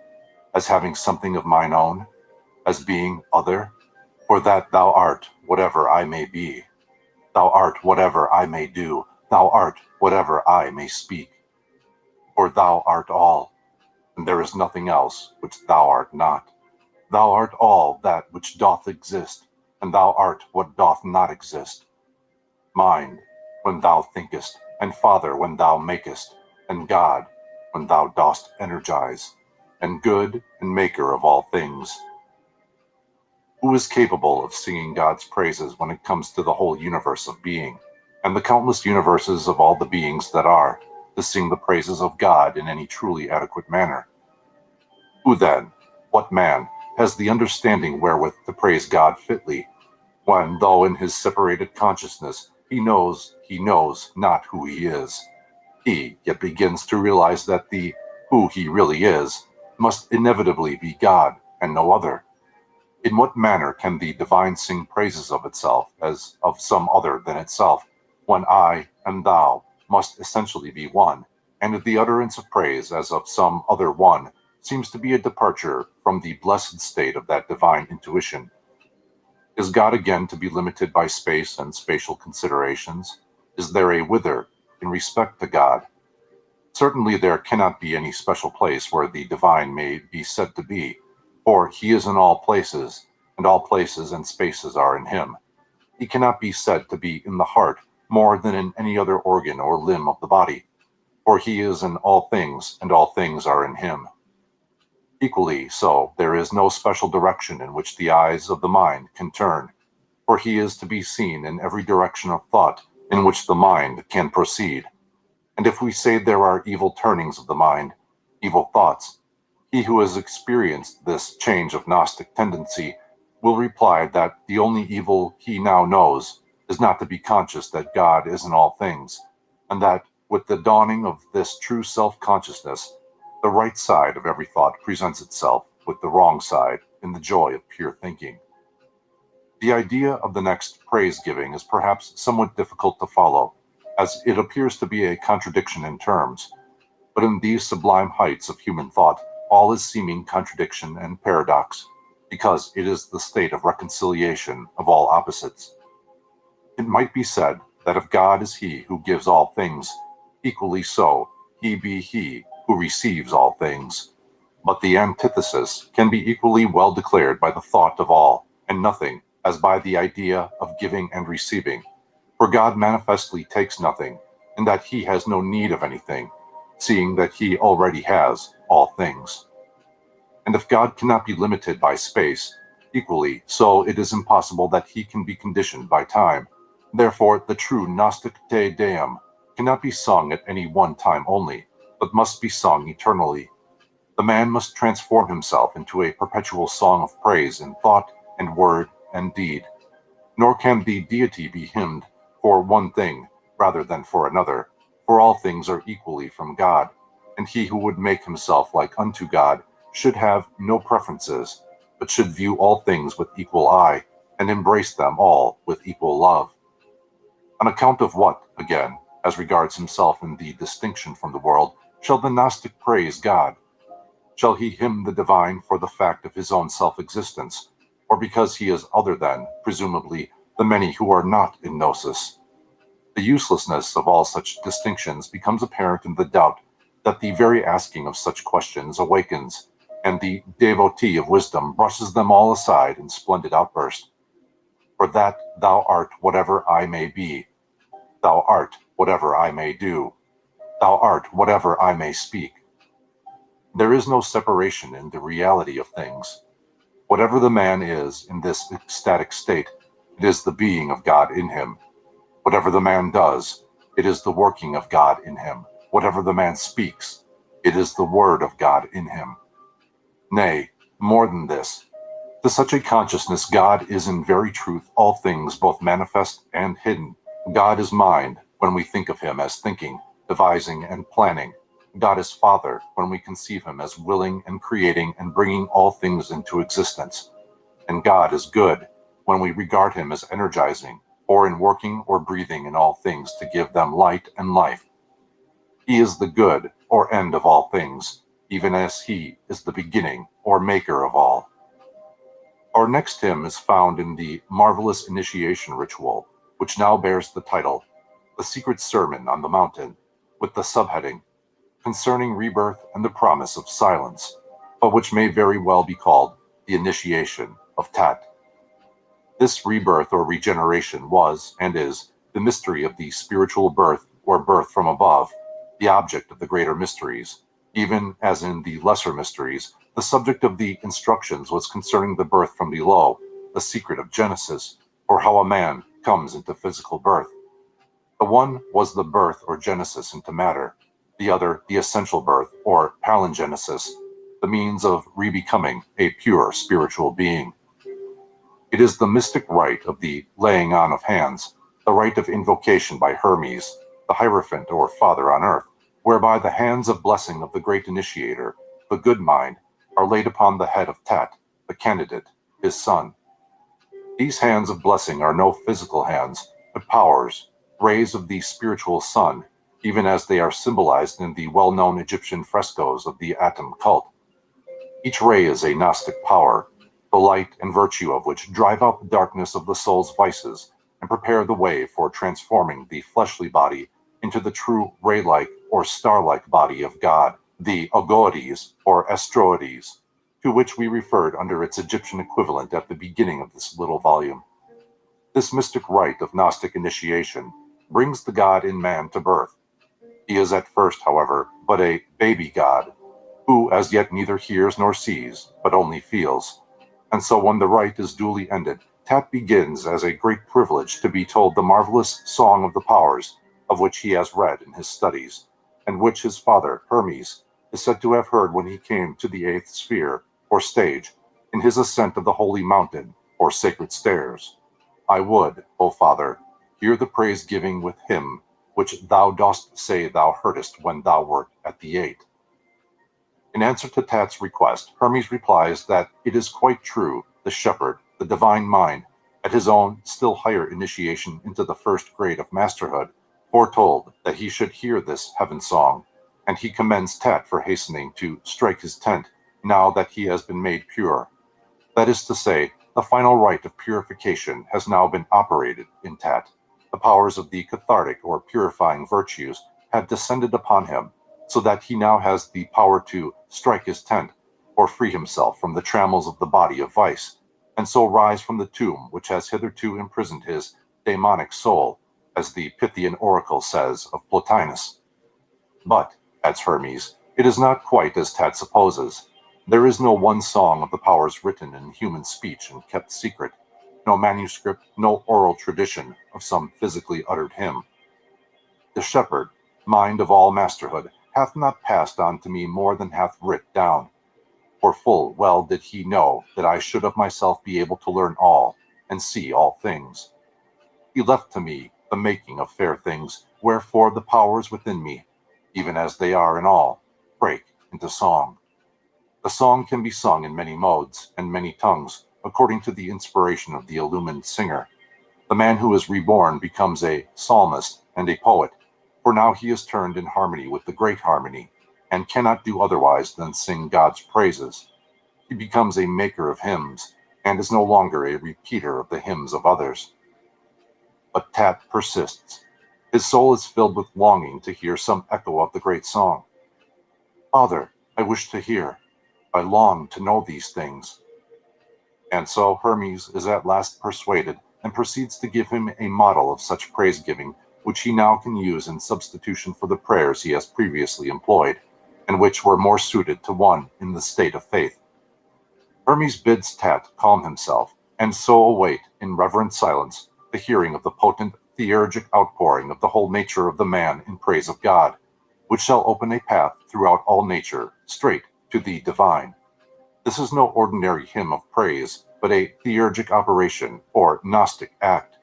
as having something of mine own, as being other? For that thou art whatever I may be. Thou art whatever I may do. Thou art whatever I may speak. For thou art all, and there is nothing else which thou art not. Thou art all that which doth exist, and thou art what doth not exist. Mind, when thou thinkest, and Father, when thou makest, and God, when thou dost energize, and good and maker of all things. Who is capable of singing God's praises when it comes to the whole universe of being, and the countless universes of all the beings that are, to sing the praises of God in any truly adequate manner? Who then, what man, has the understanding wherewith to praise God fitly, when, though in his separated consciousness he knows not who he is, he yet begins to realize that the who he really is must inevitably be God and no other? In what manner can the divine sing praises of itself as of some other than itself, when I and thou must essentially be one, and the utterance of praise as of some other one seems to be a departure from the blessed state of that divine intuition? Is God again to be limited by space and spatial considerations? Is there a whither in respect to God? Certainly there cannot be any special place where the divine may be said to be, for he is in all places and spaces are in him. He cannot be said to be in the heart more than in any other organ or limb of the body, for he is in all things, and all things are in him. Equally so, there is no special direction in which the eyes of the mind can turn, for he is to be seen in every direction of thought in which the mind can proceed. And if we say there are evil turnings of the mind, evil thoughts, he who has experienced this change of Gnostic tendency will reply that the only evil he now knows is not to be conscious that God is in all things, and that with the dawning of this true self-consciousness, the right side of every thought presents itself with the wrong side in the joy of pure thinking. The idea of the next praise-giving is perhaps somewhat difficult to follow, as it appears to be a contradiction in terms, but in these sublime heights of human thought, all is seeming contradiction and paradox, because it is the state of reconciliation of all opposites. It might be said that if God is he who gives all things, equally so he be he who receives all things. But the antithesis can be equally well declared by the thought of all and nothing as by the idea of giving and receiving. For God manifestly takes nothing, in that he has no need of anything, seeing that he already has all things. And if God cannot be limited by space, equally so it is impossible that he can be conditioned by time. Therefore, the true Gnostic Te Deum cannot be sung at any one time only, but must be sung eternally. The man must transform himself into a perpetual song of praise in thought and word and deed. Nor can the deity be hymned for one thing rather than for another, for all things are equally from God, and he who would make himself like unto God should have no preferences, but should view all things with equal eye, and embrace them all with equal love. On account of what, again, as regards himself in the distinction from the world, shall the Gnostic praise God? Shall he hymn the divine for the fact of his own self-existence, or because he is other than, presumably, the many who are not in Gnosis? The uselessness of all such distinctions becomes apparent in the doubt that the very asking of such questions awakens, and the devotee of wisdom brushes them all aside in splendid outburst. For that thou art whatever I may be, thou art whatever I may do, thou art whatever I may speak. There is no separation in the reality of things. Whatever the man is in this ecstatic state, it is the being of God in him. Whatever the man does, it is the working of God in him. Whatever the man speaks, it is the word of God in him. Nay, more than this, to such a consciousness God is in very truth all things both manifest and hidden. God is mind when we think of him as thinking, devising, and planning. God is Father when we conceive him as willing and creating and bringing all things into existence. And God is good when we regard him as energizing, or in working or breathing in all things to give them light and life. He is the good or end of all things, even as he is the beginning or maker of all. Our next hymn is found in the marvelous initiation ritual, which now bears the title, The Secret Sermon on the Mountain, with the subheading, Concerning Rebirth and the Promise of Silence, but which may very well be called the Initiation of Tat. This rebirth or regeneration was, and is, the mystery of the spiritual birth or birth from above, the object of the greater mysteries, even as in the lesser mysteries, the subject of the instructions was concerning the birth from below, the secret of Genesis, or how a man comes into physical birth. The one was the birth or genesis into matter, the other the essential birth or palingenesis, the means of rebecoming a pure spiritual being. It is the mystic rite of the laying on of hands, the rite of invocation by Hermes, the Hierophant or Father on earth, whereby the hands of blessing of the great initiator, the good mind, are laid upon the head of Tat, the candidate, his son. These hands of blessing are no physical hands, but powers, rays of the spiritual sun, even as they are symbolized in the well-known Egyptian frescoes of the Atum cult. Each ray is a Gnostic power, the light and virtue of which drive out the darkness of the soul's vices and prepare the way for transforming the fleshly body into the true ray-like or star-like body of God, the Ogoides or Astroides, to which we referred under its Egyptian equivalent at the beginning of this little volume. This mystic rite of Gnostic initiation brings the God in man to birth. He is at first, however, but a baby God, who as yet neither hears nor sees, but only feels. And so when the rite is duly ended, Tat begins as a great privilege to be told the marvelous Song of the Powers, of which he has read in his studies, and which his father, Hermes, is said to have heard when he came to the eighth sphere, or stage, in his ascent of the holy mountain, or sacred stairs. I would, O Father, hear the praise-giving with him, which thou dost say thou heardest when thou wert at the eight. In answer to Tat's request, Hermes replies that it is quite true, the shepherd, the divine mind, at his own still higher initiation into the first grade of masterhood, foretold that he should hear this heaven song, and he commends Tat for hastening to strike his tent now that he has been made pure. That is to say, the final rite of purification has now been operated in Tat. The powers of the cathartic or purifying virtues have descended upon him, so that he now has the power to strike his tent, or free himself from the trammels of the body of vice, and so rise from the tomb which has hitherto imprisoned his daemonic soul, as the Pythian oracle says of Plotinus. But, adds Hermes, it is not quite as Tat supposes. There is no one song of the powers written in human speech and kept secret, no manuscript, no oral tradition of some physically uttered hymn. The shepherd, mind of all masterhood, hath not passed on to me more than hath writ down. For full well did he know that I should of myself be able to learn all, and see all things. He left to me the making of fair things, wherefore the powers within me, even as they are in all, break into song. The song can be sung in many modes and many tongues, according to the inspiration of the illumined singer. The man who is reborn becomes a psalmist and a poet, for now he is turned in harmony with the great harmony, and cannot do otherwise than sing God's praises. He becomes a maker of hymns, and is no longer a repeater of the hymns of others. But Tat persists. His soul is filled with longing to hear some echo of the great song. Father, I wish to hear. I long to know these things. And so Hermes is at last persuaded, and proceeds to give him a model of such praise-giving, which he now can use in substitution for the prayers he has previously employed, and which were more suited to one in the state of faith. Hermes bids Tat calm himself, and so await, in reverent silence, the hearing of the potent theurgic outpouring of the whole nature of the man in praise of God, which shall open a path throughout all nature, straight to the divine. This is no ordinary hymn of praise, but a theurgic operation, or Gnostic act.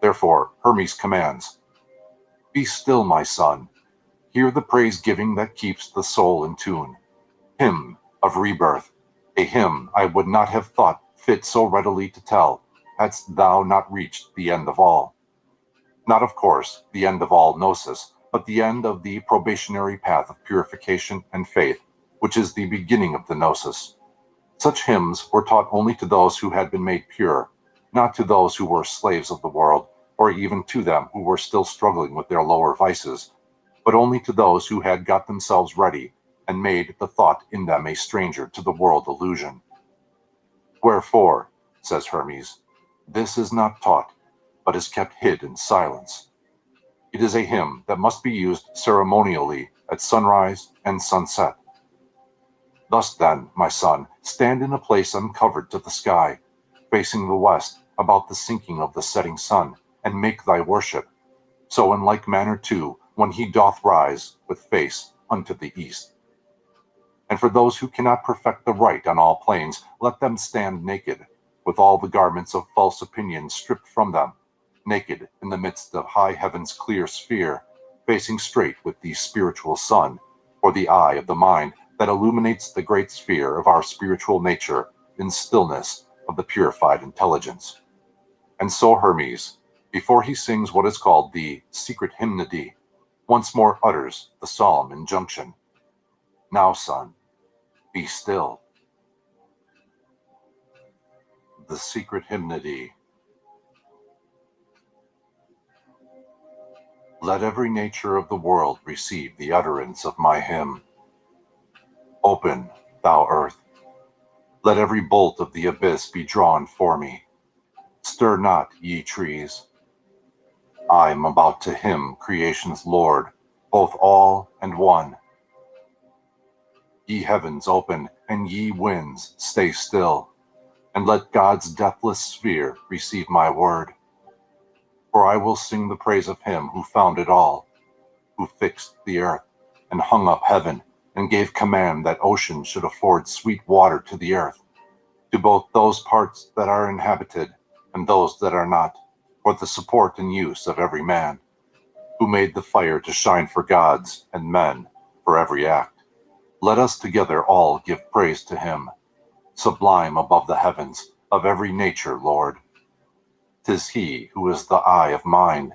Therefore, Hermes commands, Be still, my son. Hear the praise-giving that keeps the soul in tune. Hymn of rebirth, a hymn I would not have thought fit so readily to tell, hadst thou not reached the end of all. Not, of course, the end of all gnosis, but the end of the probationary path of purification and faith, which is the beginning of the gnosis. Such hymns were taught only to those who had been made pure, not to those who were slaves of the world, or even to them who were still struggling with their lower vices, but only to those who had got themselves ready and made the thought in them a stranger to the world illusion. Wherefore, says Hermes, this is not taught, but is kept hid in silence. It is a hymn that must be used ceremonially at sunrise and sunset. Thus then, my son, stand in a place uncovered to the sky, facing the west, about the sinking of the setting sun, and make thy worship. So in like manner too, when he doth rise, with face unto the east. And for those who cannot perfect the right on all planes, let them stand naked, with all the garments of false opinion stripped from them, naked in the midst of high heaven's clear sphere, facing straight with the spiritual sun, or the eye of the mind that illuminates the great sphere of our spiritual nature in stillness of the purified intelligence. And so Hermes, before he sings what is called the secret hymnody, once more utters the solemn injunction, Now, son, be still. The secret hymnody. Let every nature of the world receive the utterance of my hymn. Open, thou earth. Let every bolt of the abyss be drawn for me. Stir not, ye trees. I am about to hymn creation's Lord, both all and one. Ye heavens open, and ye winds stay still, and let God's deathless sphere receive my word. For I will sing the praise of him who founded all, who fixed the earth, and hung up heaven, and gave command that ocean should afford sweet water to the earth, to both those parts that are inhabited and those that are not, for the support and use of every man, who made the fire to shine for gods and men for every act. Let us together all give praise to him, sublime above the heavens, of every nature, Lord. 'Tis he who is the eye of mind.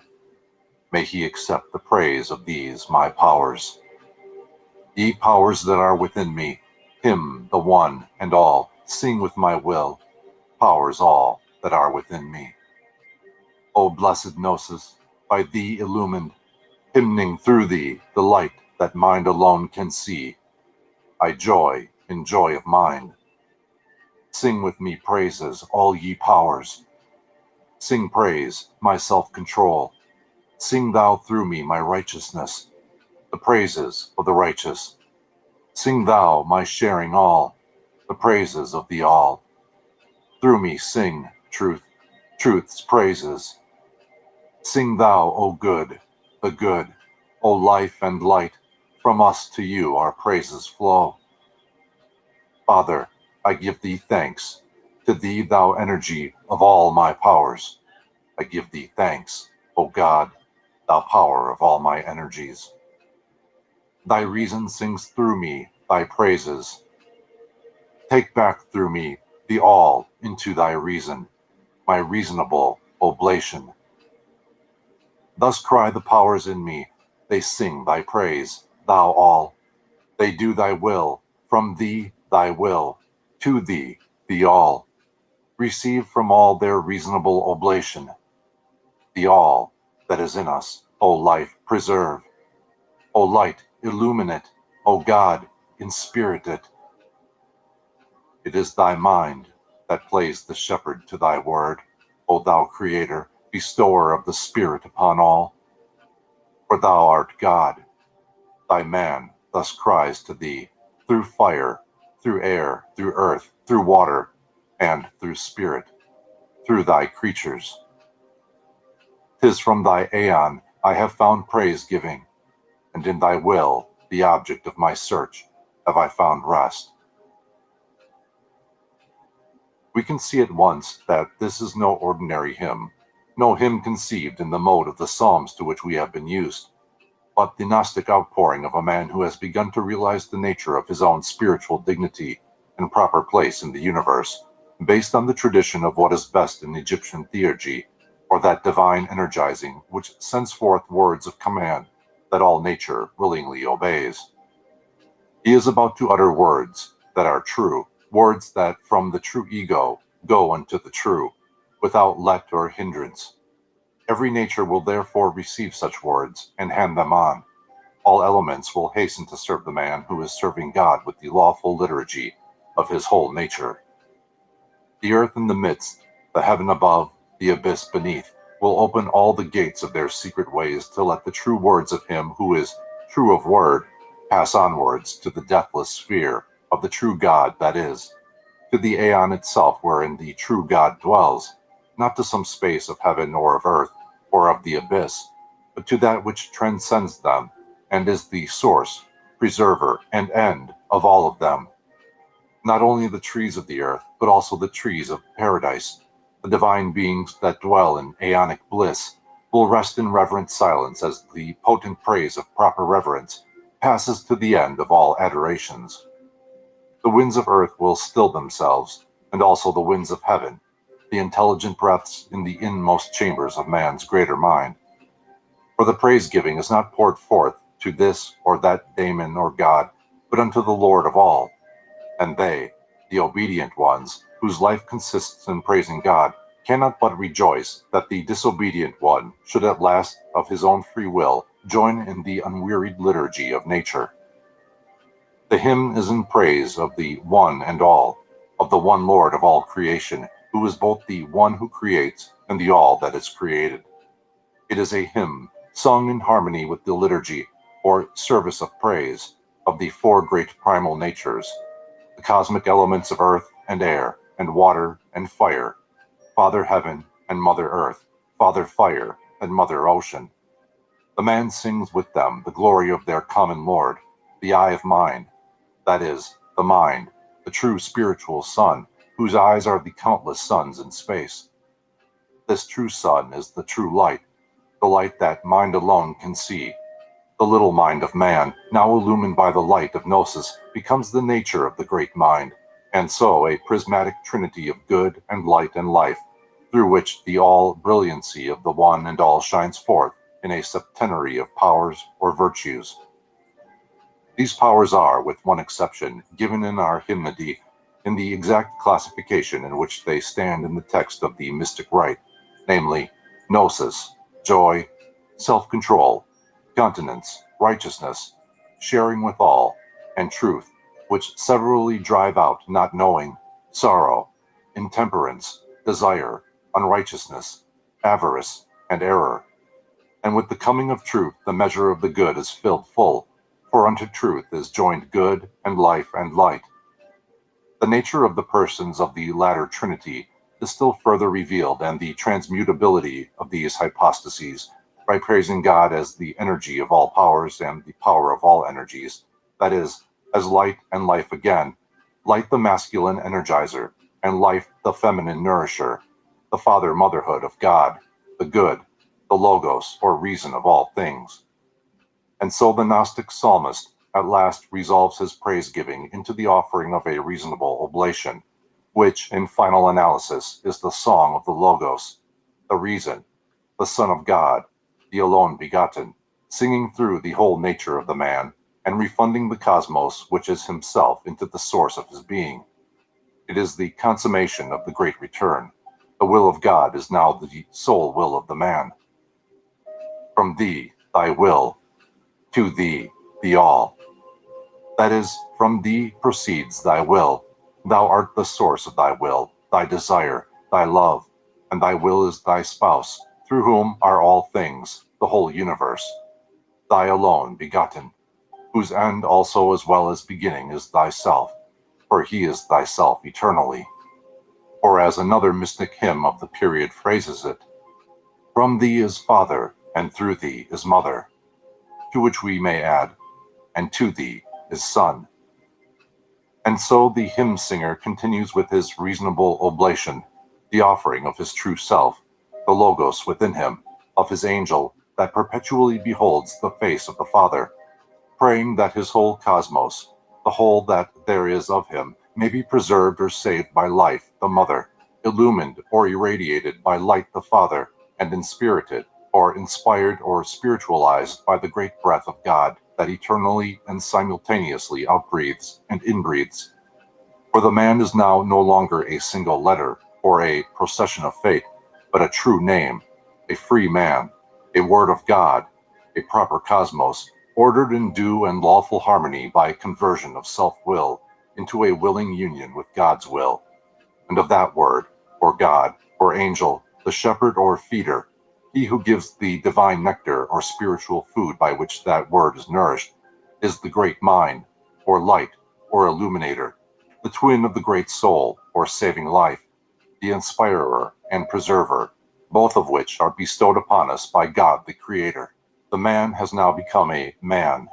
May he accept the praise of these my powers. Ye powers that are within me, him, the one and all, sing with my will, powers all that are within me. O blessed Gnosis, by thee illumined, hymning through thee the light that mind alone can see, I joy in joy of mind. Sing with me praises, all ye powers. Sing praise, my self-control. Sing thou through me my righteousness, the praises of the righteous. Sing thou my sharing all, the praises of the all. Through me sing truth, truth's praises. Sing thou, O good, the good, O life and light, from us to you our praises flow. Father, I give thee thanks, to thee thou energy of all my powers. I give thee thanks, O God, thou power of all my energies. Thy reason sings through me thy praises. Take back through me the all into thy reason, my reasonable oblation. Thus cry the powers in me, they sing thy praise, thou all. They do thy will, from thee thy will, to thee the all. Receive from all their reasonable oblation, the all that is in us, O life, preserve. O light, illumine it, O God, inspirit it. It is thy mind that plays the shepherd to thy word, O thou Creator, bestower of the Spirit upon all. For thou art God. Thy man thus cries to thee, through fire, through air, through earth, through water, and through spirit, through thy creatures. 'Tis from thy aeon I have found praise-giving, and in thy will, the object of my search, have I found rest. We can see at once that this is no ordinary hymn, no hymn conceived in the mode of the Psalms to which we have been used, but the Gnostic outpouring of a man who has begun to realize the nature of his own spiritual dignity and proper place in the universe, based on the tradition of what is best in Egyptian theurgy, or that divine energizing which sends forth words of command that all nature willingly obeys. He is about to utter words that are true, words that from the true ego go unto the true, without let or hindrance. Every nature will therefore receive such words and hand them on. All elements will hasten to serve the man who is serving God with the lawful liturgy of his whole nature. The earth in the midst, the heaven above, the abyss beneath, will open all the gates of their secret ways to let the true words of him who is true of word pass onwards to the deathless sphere of the true God that is, to the aeon itself wherein the true God dwells, not to some space of heaven or of earth or of the abyss, but to that which transcends them and is the source, preserver, and end of all of them. Not only the trees of the earth, but also the trees of paradise, the divine beings that dwell in aeonic bliss, will rest in reverent silence as the potent praise of proper reverence passes to the end of all adorations. The winds of earth will still themselves, and also the winds of heaven, the intelligent breaths in the inmost chambers of man's greater mind. For the praise-giving is not poured forth to this or that daemon or god, but unto the Lord of all. And they, the obedient ones, whose life consists in praising God, cannot but rejoice that the disobedient one should at last of his own free will join in the unwearied liturgy of nature. The hymn is in praise of the one and all, of the one Lord of all creation, who is both the one who creates and the all that is created. It is a hymn sung in harmony with the liturgy, or service of praise, of the four great primal natures, the cosmic elements of earth and air and water and fire, Father Heaven and Mother Earth, Father Fire and Mother Ocean. The man sings with them the glory of their common Lord, the eye of mind, that is, the mind, the true spiritual sun, whose eyes are the countless suns in space. This true sun is the true light, the light that mind alone can see. The little mind of man, now illumined by the light of Gnosis, becomes the nature of the great mind, and so a prismatic trinity of good and light and life, through which the all-brilliancy of the one and all shines forth in a septenary of powers or virtues. These powers are, with one exception, given in our hymnody in the exact classification in which they stand in the text of the mystic rite, namely, gnosis, joy, self-control, continence, righteousness, sharing with all, and truth, which severally drive out not knowing, sorrow, intemperance, desire, unrighteousness, avarice, and error. And with the coming of truth, the measure of the good is filled full, for unto truth is joined good and life and light. The nature of the persons of the latter Trinity is still further revealed, and the transmutability of these hypostases, by praising God as the energy of all powers and the power of all energies, that is, as light and life again, light the masculine energizer, and life the feminine nourisher, the father-motherhood of God, the good, the logos or reason of all things. And so the Gnostic psalmist at last resolves his praise-giving into the offering of a reasonable oblation, which, in final analysis, is the song of the Logos, the reason, the Son of God, the alone begotten, singing through the whole nature of the man, and refunding the cosmos which is himself into the source of his being. It is the consummation of the great return. The will of God is now the sole will of the man. From thee, thy will, to thee, the all. That is, from thee proceeds thy will. Thou art the source of thy will, thy desire, thy love, and thy will is thy spouse, through whom are all things, the whole universe. Thy alone begotten, whose end also as well as beginning is thyself, for he is thyself eternally. Or as another mystic hymn of the period phrases it, from thee is Father, and through thee is Mother, to which we may add, and to thee is Son. And so the hymn singer continues with his reasonable oblation, the offering of his true self, the Logos within him, of his angel that perpetually beholds the face of the Father, praying that his whole cosmos, the whole that there is of him, may be preserved or saved by life, the Mother, illumined or irradiated by light, the Father, and inspirited or inspired or spiritualized by the great breath of God that eternally and simultaneously outbreathes and inbreathes. For the man is now no longer a single letter or a procession of fate, but a true name, a free man, a word of God, a proper cosmos, ordered in due and lawful harmony by conversion of self-will into a willing union with God's will. And of that word, or God, or angel, the shepherd or feeder, he who gives the divine nectar or spiritual food by which that word is nourished, is the great mind, or light, or illuminator, the twin of the great soul, or saving life, the inspirer and preserver, both of which are bestowed upon us by God the Creator. The man has now become a man,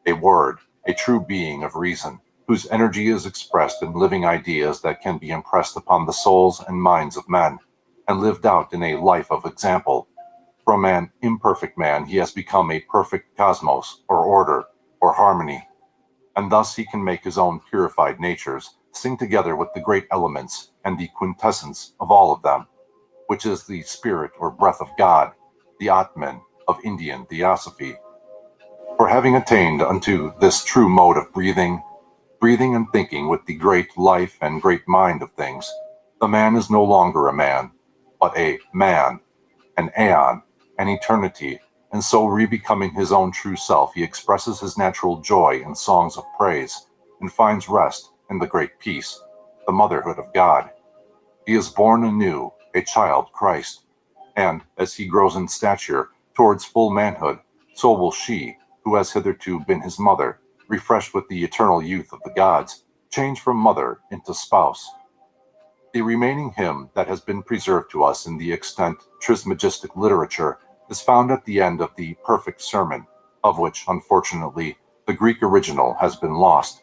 a word, a true being of reason, whose energy is expressed in living ideas that can be impressed upon the souls and minds of men, and lived out in a life of example. From an imperfect man, he has become a perfect cosmos, or order, or harmony, and thus he can make his own purified natures sing together with the great elements and the quintessence of all of them, which is the spirit or breath of God, the Atman of Indian theosophy. For having attained unto this true mode of breathing and thinking with the great life and great mind of things, the man is no longer a man, but a man, an aeon, an eternity, and so re-becoming his own true self, he expresses his natural joy in songs of praise, and finds rest in the great peace, the motherhood of God. He is born anew, a child Christ, and, as he grows in stature towards full manhood, so will she, who has hitherto been his mother, refreshed with the eternal youth of the gods, change from mother into spouse. The remaining hymn that has been preserved to us in the extant Trismegistic literature is found at the end of the perfect sermon, of which, unfortunately, the Greek original has been lost.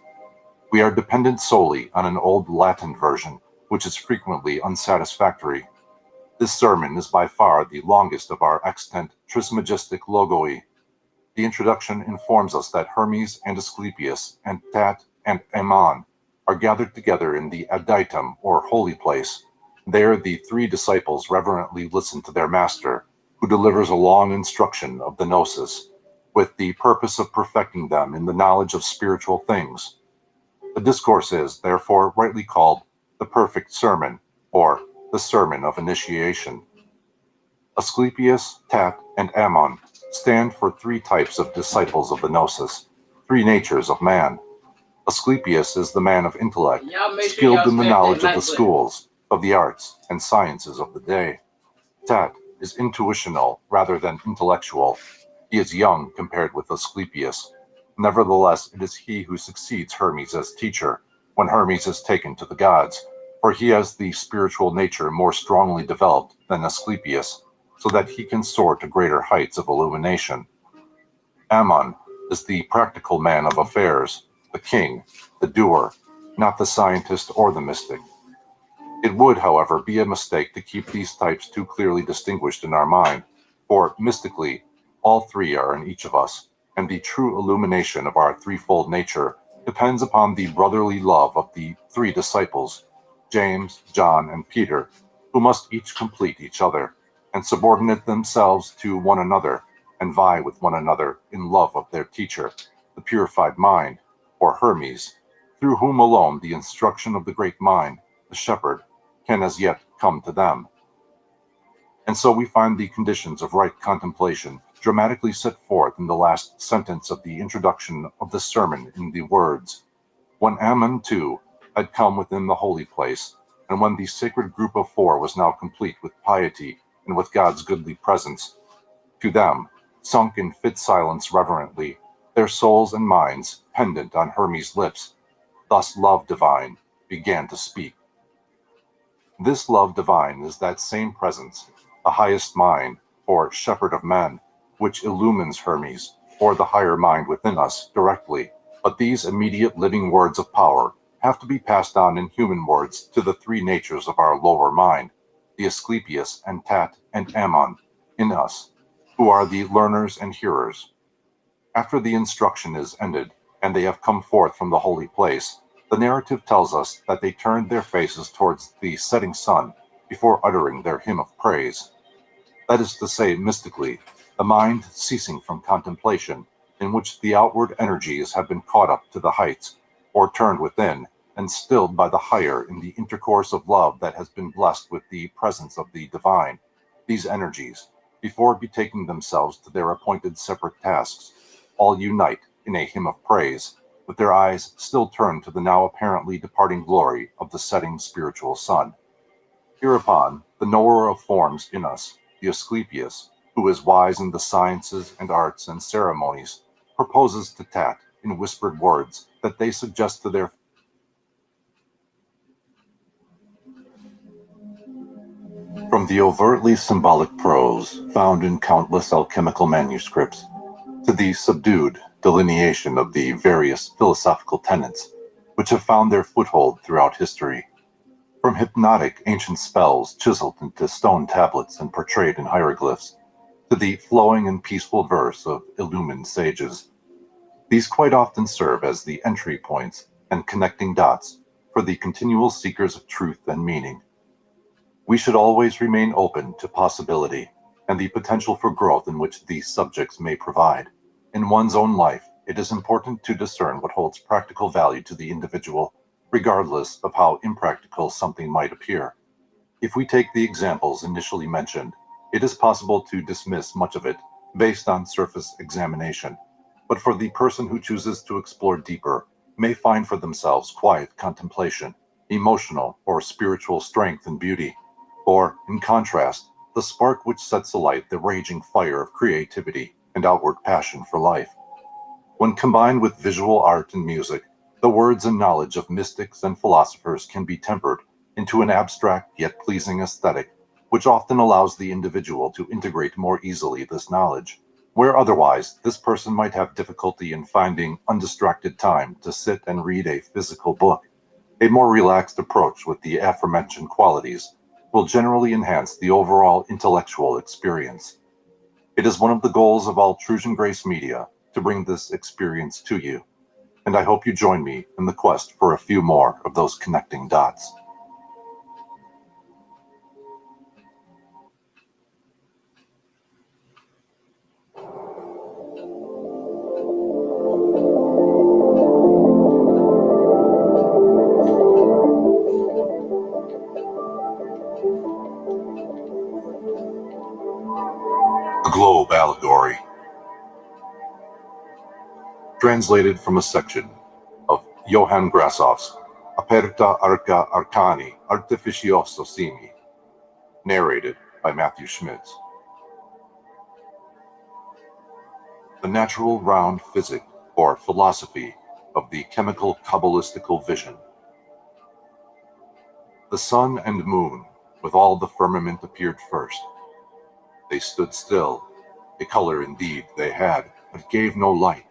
We are dependent solely on an old Latin version, which is frequently unsatisfactory. This sermon is by far the longest of our extant Trismegistic logoi. The introduction informs us that Hermes and Asclepius and Tat and Ammon are gathered together in the Adytum, or holy place, There the three disciples reverently listen to their master, who delivers a long instruction of the gnosis, with the purpose of perfecting them in the knowledge of spiritual things. The discourse is, therefore, rightly called the perfect sermon, or the sermon of initiation. Asclepius, Tat, and Ammon stand for three types of disciples of the gnosis, three natures of man. Asclepius is the man of intellect, skilled in the knowledge of the schools, of the arts, and sciences of the day. Tat is intuitional rather than intellectual. He is young compared with Asclepius. Nevertheless, it is he who succeeds Hermes as teacher, when Hermes is taken to the gods, for he has the spiritual nature more strongly developed than Asclepius, so that he can soar to greater heights of illumination. Ammon is the practical man of affairs, the king, the doer, not the scientist or the mystic. It would, however, be a mistake to keep these types too clearly distinguished in our mind, for mystically, all three are in each of us, and the true illumination of our threefold nature depends upon the brotherly love of the three disciples, James, John, and Peter, who must each complete each other, and subordinate themselves to one another, and vie with one another in love of their teacher, the purified mind, or Hermes, through whom alone the instruction of the great mind, the shepherd, can as yet come to them. And so we find the conditions of right contemplation dramatically set forth in the last sentence of the introduction of the sermon in the words, "When Ammon, too, had come within the holy place, and when the sacred group of four was now complete with piety and with God's goodly presence, to them, sunk in fit silence reverently, their souls and minds pendant on Hermes' lips, thus love divine began to speak." This love divine is that same presence, the highest mind, or shepherd of men, which illumines Hermes, or the higher mind within us, directly. But these immediate living words of power have to be passed on in human words to the three natures of our lower mind, the Asclepius and Tat and Ammon, in us, who are the learners and hearers. After the instruction is ended, and they have come forth from the holy place, the narrative tells us that they turned their faces towards the setting sun before uttering their hymn of praise. That is to say, mystically, the mind ceasing from contemplation, in which the outward energies have been caught up to the heights, or turned within, and stilled by the higher in the intercourse of love that has been blessed with the presence of the divine. These energies, before betaking themselves to their appointed separate tasks, all unite in a hymn of praise, with their eyes still turned to the now apparently departing glory of the setting spiritual sun. Hereupon, the knower of forms in us, the Asclepius, who is wise in the sciences and arts and ceremonies, proposes to Tat, in whispered words, that they suggest to their from the overtly symbolic prose found in countless alchemical manuscripts, to the subdued delineation of the various philosophical tenets which have found their foothold throughout history, from hypnotic ancient spells chiseled into stone tablets and portrayed in hieroglyphs, to the flowing and peaceful verse of illumined sages. These quite often serve as the entry points and connecting dots for the continual seekers of truth and meaning. We should always remain open to possibility and the potential for growth in which these subjects may provide. In one's own life, it is important to discern what holds practical value to the individual, regardless of how impractical something might appear. If we take the examples initially mentioned, it is possible to dismiss much of it based on surface examination, but for the person who chooses to explore deeper, may find for themselves quiet contemplation, emotional or spiritual strength and beauty, or, in contrast, the spark which sets alight the raging fire of creativity and outward passion for life. When combined with visual art and music, the words and knowledge of mystics and philosophers can be tempered into an abstract yet pleasing aesthetic, which often allows the individual to integrate more easily this knowledge, where otherwise this person might have difficulty in finding undistracted time to sit and read a physical book. A more relaxed approach with the aforementioned qualities will generally enhance the overall intellectual experience. It is one of the goals of all Trusian Grace Media to bring this experience to you, and I hope you join me in the quest for a few more of those connecting dots. Allegory. Translated from a section of Johann Grassoff's Aperta Arca Arcani Artificioso Simi, narrated by Matthew Schmitz. The natural round physic, or philosophy, of the chemical Kabbalistical vision. The sun and moon, with all the firmament, appeared first. They stood still. A color indeed they had, but gave no light.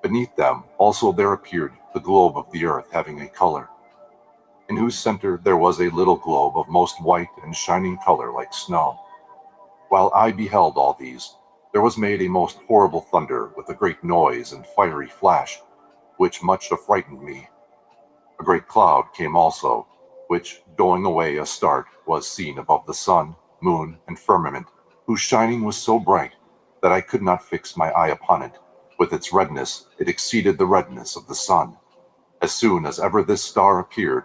Beneath them also there appeared the globe of the earth, having a color, in whose center there was a little globe of most white and shining color like snow. While I beheld all these, there was made a most horrible thunder with a great noise and fiery flash, which much affrighted me. A great cloud came also, which, going away a start, was seen above the sun, moon, and firmament, whose shining was so bright that I could not fix my eye upon it. With its redness, it exceeded the redness of the sun. As soon as ever this star appeared,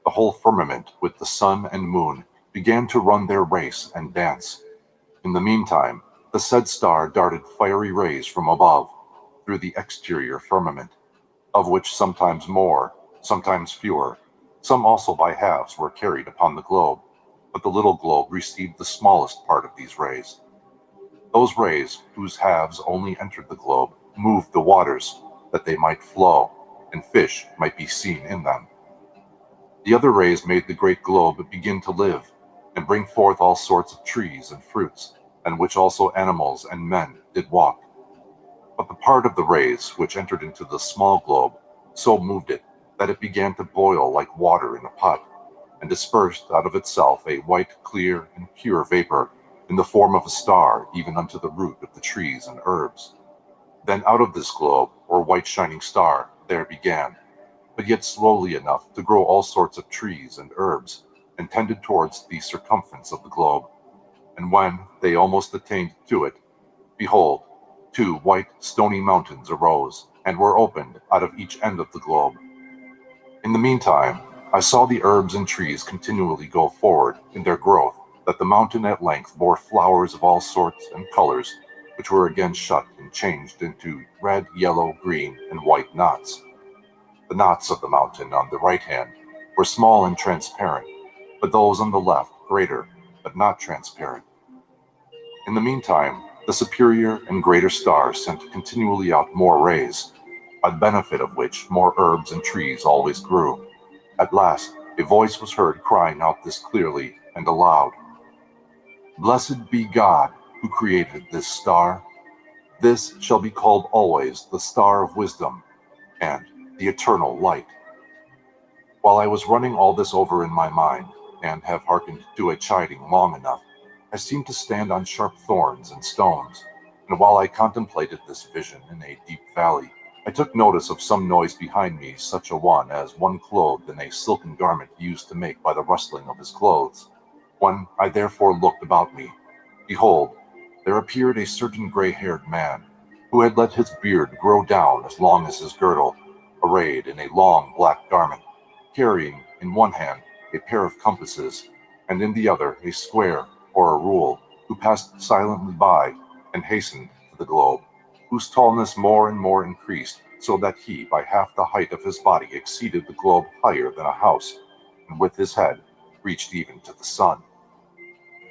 the whole firmament with the sun and moon began to run their race and dance. In the meantime, the said star darted fiery rays from above, through the exterior firmament, of which sometimes more, sometimes fewer, some also by halves were carried upon the globe, but the little globe received the smallest part of these rays. Those rays, whose halves only entered the globe, moved the waters, that they might flow, and fish might be seen in them. The other rays made the great globe begin to live, and bring forth all sorts of trees and fruits, and which also animals and men did walk. But the part of the rays which entered into the small globe so moved it, that it began to boil like water in a pot, and dispersed out of itself a white, clear, and pure vapor, in the form of a star, even unto the root of the trees and herbs. Then out of this globe, or white shining star, there began, but yet slowly enough, to grow all sorts of trees and herbs, and tended towards the circumference of the globe. And when they almost attained to it, behold, 2 white stony mountains arose, and were opened out of each end of the globe. In the meantime, I saw the herbs and trees continually go forward in their growth, that the mountain at length bore flowers of all sorts and colors, which were again shut and changed into red, yellow, green, and white knots. The knots of the mountain on the right hand were small and transparent, but those on the left greater, but not transparent. In the meantime, the superior and greater star sent continually out more rays, by the benefit of which more herbs and trees always grew. At last, a voice was heard crying out this clearly and aloud: "Blessed be God, who created this star. This shall be called always the star of wisdom and the eternal light." While I was running all this over in my mind, and have hearkened to a chiding long enough, I seemed to stand on sharp thorns and stones, and while I contemplated this vision in a deep valley, I took notice of some noise behind me, such a one as one clothed in a silken garment used to make by the rustling of his clothes. When I therefore looked about me, behold, there appeared a certain gray-haired man, who had let his beard grow down as long as his girdle, arrayed in a long black garment, carrying in one hand a pair of compasses, and in the other a square or a rule, who passed silently by and hastened to the globe, whose tallness more and more increased, so that he by half the height of his body exceeded the globe higher than a house, and with his head reached even to the sun.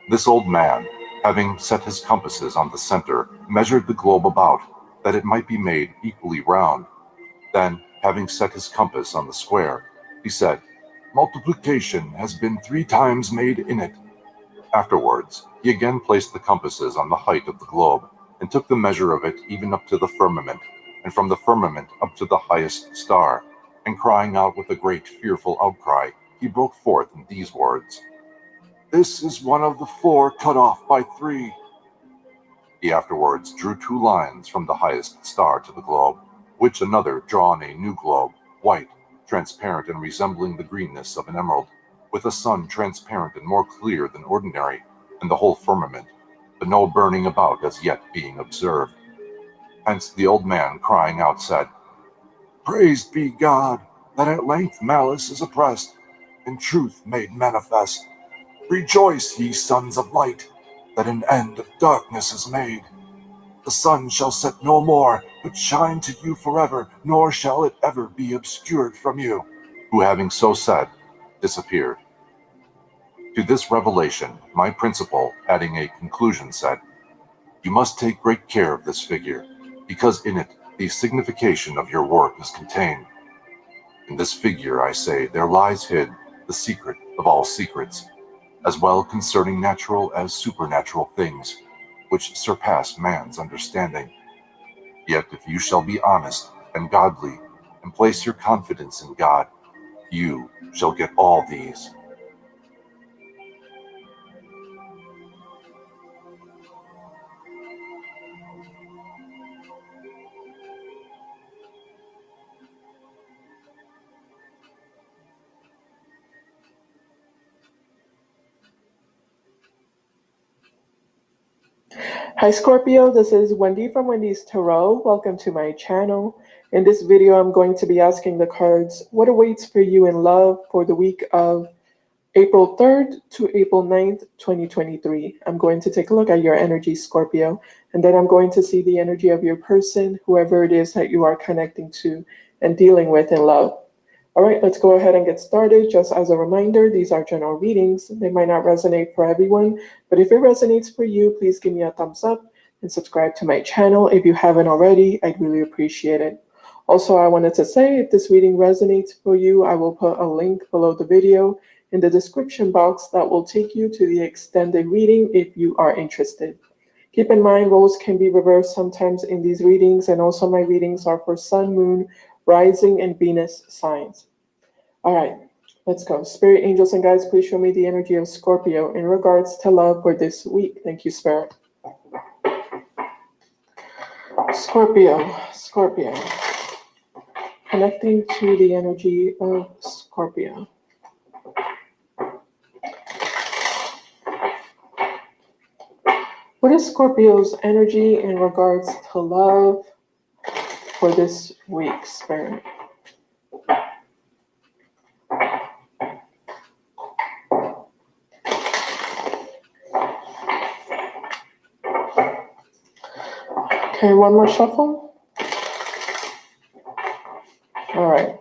This old man, having set his compasses on the center, measured the globe about, that it might be made equally round. Then, having set his compass on the square, he said, "Multiplication has been 3 times made in it." Afterwards, he again placed the compasses on the height of the globe, and took the measure of it even up to the firmament, and from the firmament up to the highest star, and crying out with a great fearful outcry, he broke forth in these words: "This is one of the 4 cut off by 3. He afterwards drew 2 lines from the highest star to the globe, which another drawn a new globe, white, transparent, and resembling the greenness of an emerald, with a sun transparent and more clear than ordinary, and the whole firmament, but no burning about as yet being observed. Hence the old man, crying out, said, "Praised be God, that at length malice is oppressed, and truth made manifest. Rejoice, ye sons of light, that an end of darkness is made, The sun shall set no more, but shine to you forever, nor shall it ever be obscured from you. Who having so said, disappeared. To this revelation, my principal, adding a conclusion, said, You must take great care of this figure, because in it the signification of your work is contained. In this figure, I say, there lies hid the secret of all secrets, as well concerning natural as supernatural things, which surpass man's understanding. Yet if you shall be honest and godly, and place your confidence in God, you shall get all these. Hi Scorpio, this is Wendy from Wendy's Tarot. Welcome to my channel. In this video, I'm going to be asking the cards what awaits for you in love for the week of April 3rd to April 9th, 2023. I'm going to take a look at your energy, Scorpio, and then I'm going to see the energy of your person, whoever it is that you are connecting to and dealing with in love. All right, let's go ahead and get started. Just as a reminder, these are general readings. They might not resonate for everyone, but if it resonates for you, please give me a thumbs up and subscribe to my channel. If you haven't already, I'd really appreciate it. Also, I wanted to say, if this reading resonates for you, I will put a link below the video in the description box that will take you to the extended reading if you are interested. Keep in mind, roles can be reversed sometimes in these readings, and also my readings are for Sun, Moon, Rising, and Venus signs. All right, let's go. Spirit, angels, and guides, please show me the energy of Scorpio in regards to love for this week. Thank you, Spirit. Scorpio. Connecting to the energy of Scorpio. What is Scorpio's energy in regards to love for this week, Spirit? Okay, one more shuffle. All right.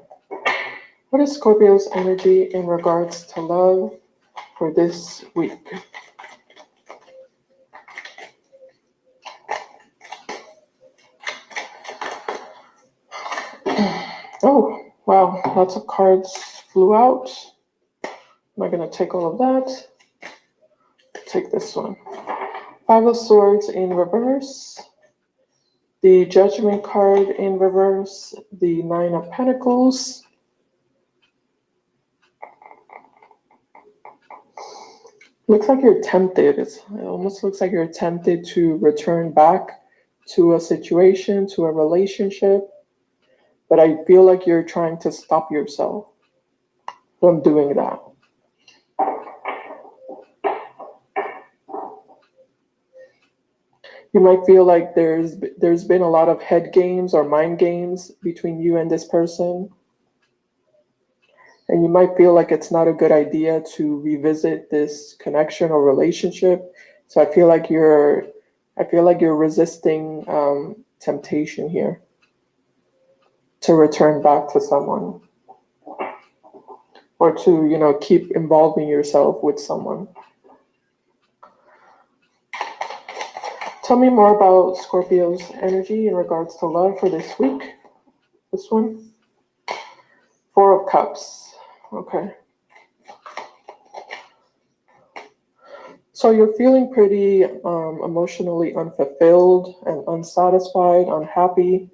What is Scorpio's energy in regards to love for this week? Oh, wow, lots of cards flew out. Am I going to take all of that? Take this one. Five of Swords in reverse. The Judgment card in reverse. The Nine of Pentacles. Looks like you're tempted. It almost looks like you're tempted to return back to a situation, to a relationship. But I feel like you're trying to stop yourself from doing that. You might feel like there's been a lot of head games or mind games between you and this person. And you might feel like it's not a good idea to revisit this connection or relationship. So I feel like you're resisting temptation here to return back to someone, or to, keep involving yourself with someone. Tell me more about Scorpio's energy in regards to love for this week. This one. Four of Cups. Okay. So you're feeling pretty emotionally unfulfilled and unsatisfied, unhappy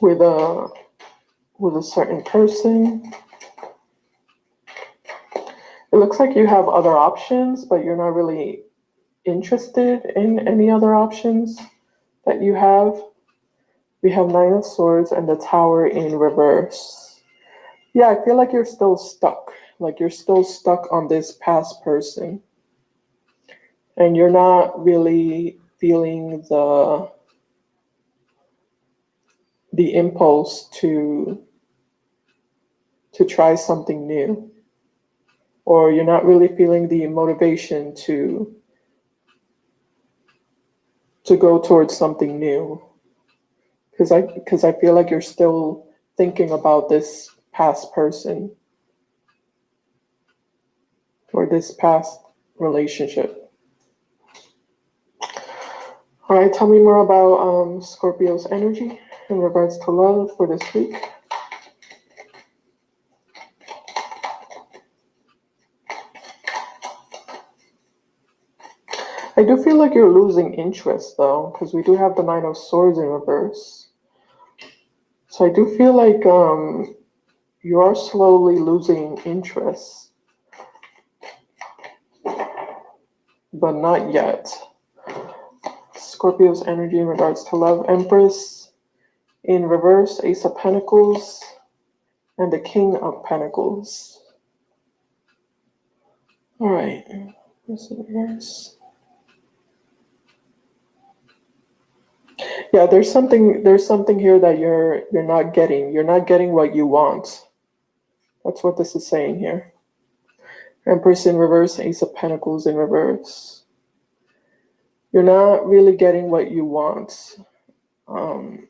with a certain person. It looks like you have other options, but you're not really interested in any other options that you have. We have Nine of Swords and the Tower in reverse. Yeah, I feel like you're still stuck. Like you're still stuck on this past person. And you're not really feeling the impulse to try something new. Or you're not really feeling the motivation to to go towards something new. Because I feel like you're still thinking about this past person or this past relationship. All right, tell me more about Scorpio's energy in regards to love for this week. I do feel like you're losing interest though, because we do have the Nine of Swords in reverse. So I do feel like you are slowly losing interest, but not yet. Scorpio's energy in regards to love, Empress in reverse, Ace of Pentacles, and the King of Pentacles. All right, what's in reverse? Yeah, there's something here that you're not getting. You're not getting what you want. That's what this is saying here. Empress in reverse, Ace of Pentacles in reverse. You're not really getting what you want. And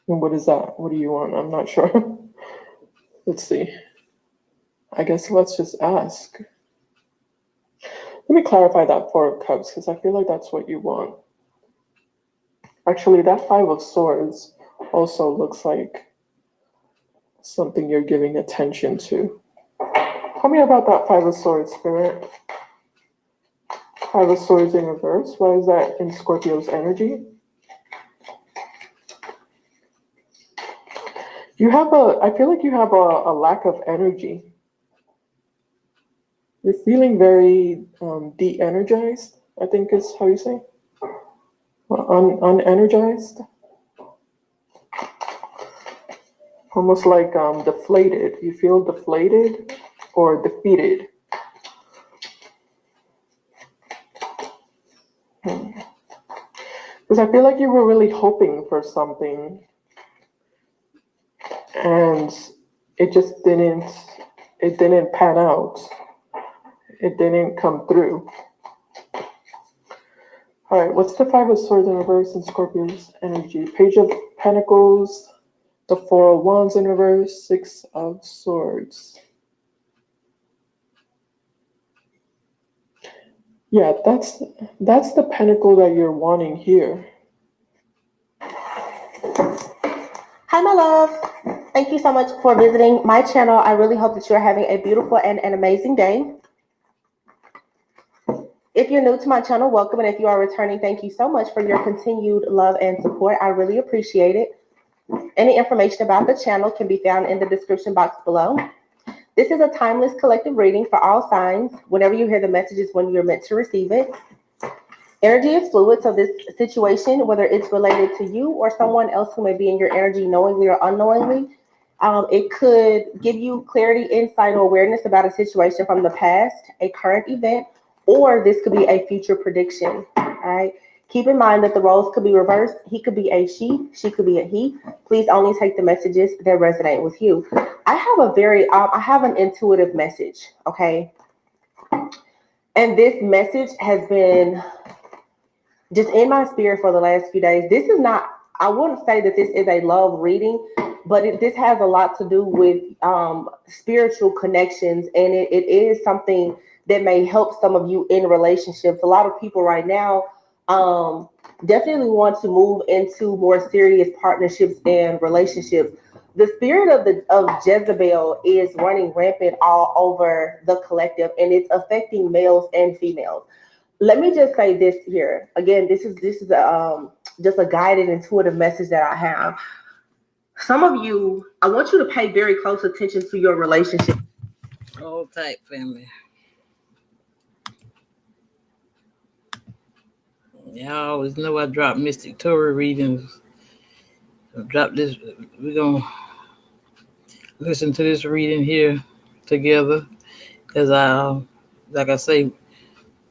what is that? What do you want? I'm not sure. Let's see. I guess let's just ask. Let me clarify that Four of Cups, because I feel like that's what you want. Actually, that Five of Swords also looks like something you're giving attention to. Tell me about that Five of Swords, Spirit. Five of Swords in reverse. Why is that in Scorpio's energy? I feel like you have a lack of energy. You're feeling very de-energized, I think is how you say. Unenergized. Almost like deflated. You feel deflated or defeated. Because I feel like you were really hoping for something and it just didn't pan out. It didn't come through. All right, what's the Five of Swords in reverse in Scorpio's energy? Page of Pentacles, the Four of Wands in reverse, Six of Swords. Yeah, that's the pentacle that you're wanting here. Hi, my love. Thank you so much for visiting my channel. I really hope that you're having a beautiful and an amazing day. If you're new to my channel, welcome. And if you are returning, thank you so much for your continued love and support. I really appreciate it. Any information about the channel can be found in the description box below. This is a timeless collective reading for all signs. Whenever you hear the message is when you're meant to receive it. Energy is fluid, so this situation, whether it's related to you or someone else who may be in your energy knowingly or unknowingly, it could give you clarity, insight, or awareness about a situation from the past, a current event, or this could be a future prediction. All right. Keep in mind that the roles could be reversed. He could be a she could be a he. Please only take the messages that resonate with you. I have an intuitive message, okay? And this message has been just in my spirit for the last few days. This is not, I wouldn't say that this is a love reading, but this has a lot to do with spiritual connections, and it is something that may help some of you in relationships. A lot of people right now definitely want to move into more serious partnerships and relationships. The spirit of Jezebel is running rampant all over the collective, and it's affecting males and females. Let me just say this here. Again, this is just a guided, intuitive message that I have. Some of you, I want you to pay very close attention to your relationship. All tight, family. Y'all always know I drop Mystic Torah readings. So drop this. We're going to listen to this reading here together. Because like I say,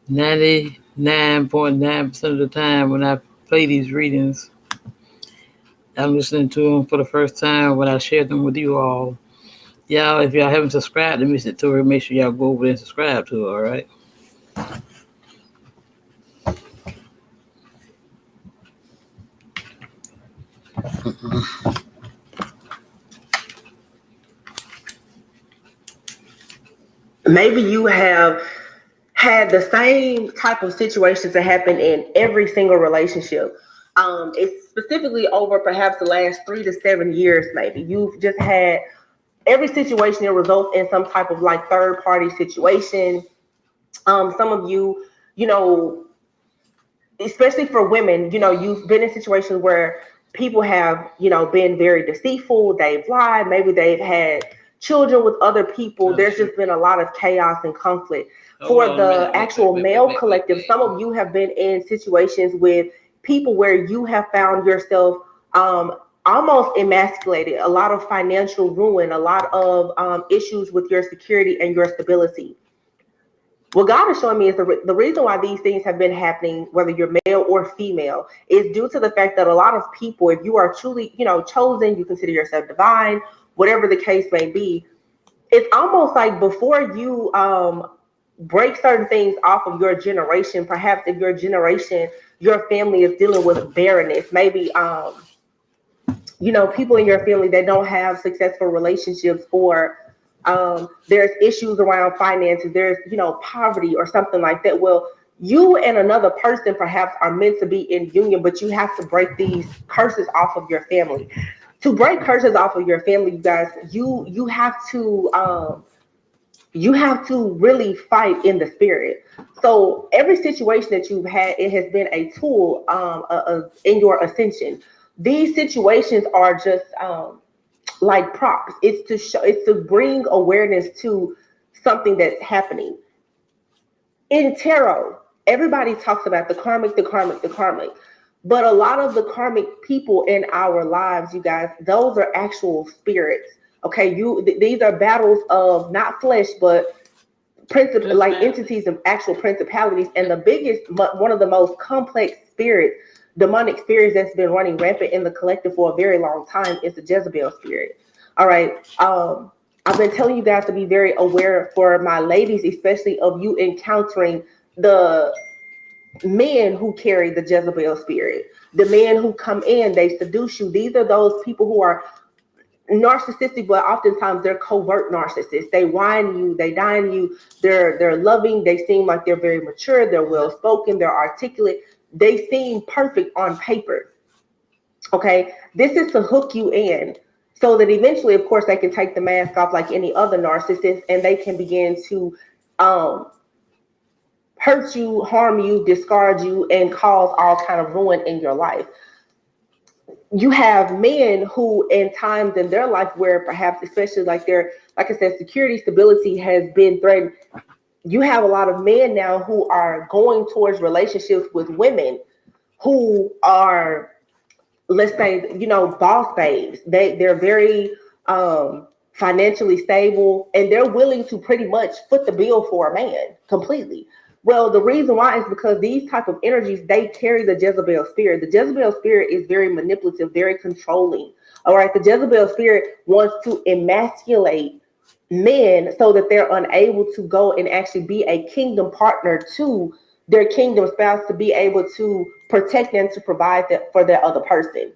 99.9% of the time when I play these readings, I'm listening to them for the first time when I share them with you all. Y'all, if y'all haven't subscribed to Mystic Torah, make sure y'all go over there and subscribe to it, all right? Maybe you have had the same type of situations that happen in every single relationship. It's specifically over perhaps the last 3 to 7 years. Maybe you've just had every situation that results in some type of like third party situation. Some of you, you know, especially for women, you know, you've been in situations where people have, you know, been very deceitful. They've lied. Maybe they've had children with other people. There's just been a lot of chaos and conflict. For the actual male collective, some of you have been in situations with people where you have found yourself almost emasculated, a lot of financial ruin, a lot of issues with your security and your stability. What God is showing me is the reason why these things have been happening, whether you're male or female, is due to the fact that a lot of people, if you are truly, you know, chosen, you consider yourself divine, whatever the case may be, it's almost like before you break certain things off of your generation, perhaps if your generation, your family is dealing with barrenness, maybe you know, people in your family that don't have successful relationships, or there's issues around finances, there's, you know, poverty or something like that. Well, you and another person perhaps are meant to be in union, but you have to break these curses off of your family. To break curses off of your family, you guys, you have to really fight in the spirit. So every situation that you've had, it has been a tool in your ascension. These situations are just like props. It's to show, it's to bring awareness to something that's happening. In tarot, everybody talks about the karmic, the karmic, the karmic. But a lot of the karmic people in our lives, you guys, those are actual spirits. Okay, these are battles of not flesh, but like entities of actual principalities. And the biggest, one of the most complex spirits, demonic spirits that's been running rampant in the collective for a very long time is the Jezebel spirit. All right. I've been telling you guys to be very aware, for my ladies, especially, of you encountering the men who carry the Jezebel spirit, the men who come in, they seduce you. These are those people who are narcissistic, but oftentimes they're covert narcissists. They whine you, they dine you, they're loving, they seem like they're very mature, they're well spoken, they're articulate, they seem perfect on paper. Okay, this is to hook you in so that eventually, of course, they can take the mask off like any other narcissist, and they can begin to hurt you, harm you, discard you, and cause all kind of ruin in your life. You have men who, in times in their life where perhaps, especially like like I said, security, stability has been threatened. You have a lot of men now who are going towards relationships with women who are, let's say, you know, boss babes. They're very financially stable, and they're willing to pretty much foot the bill for a man completely. Well, the reason why is because these type of energies, they carry the Jezebel spirit. The Jezebel spirit is very manipulative, very controlling. All right, the Jezebel spirit wants to emasculate men so that they're unable to go and actually be a kingdom partner to their kingdom spouse, to be able to protect and to provide that for that other person.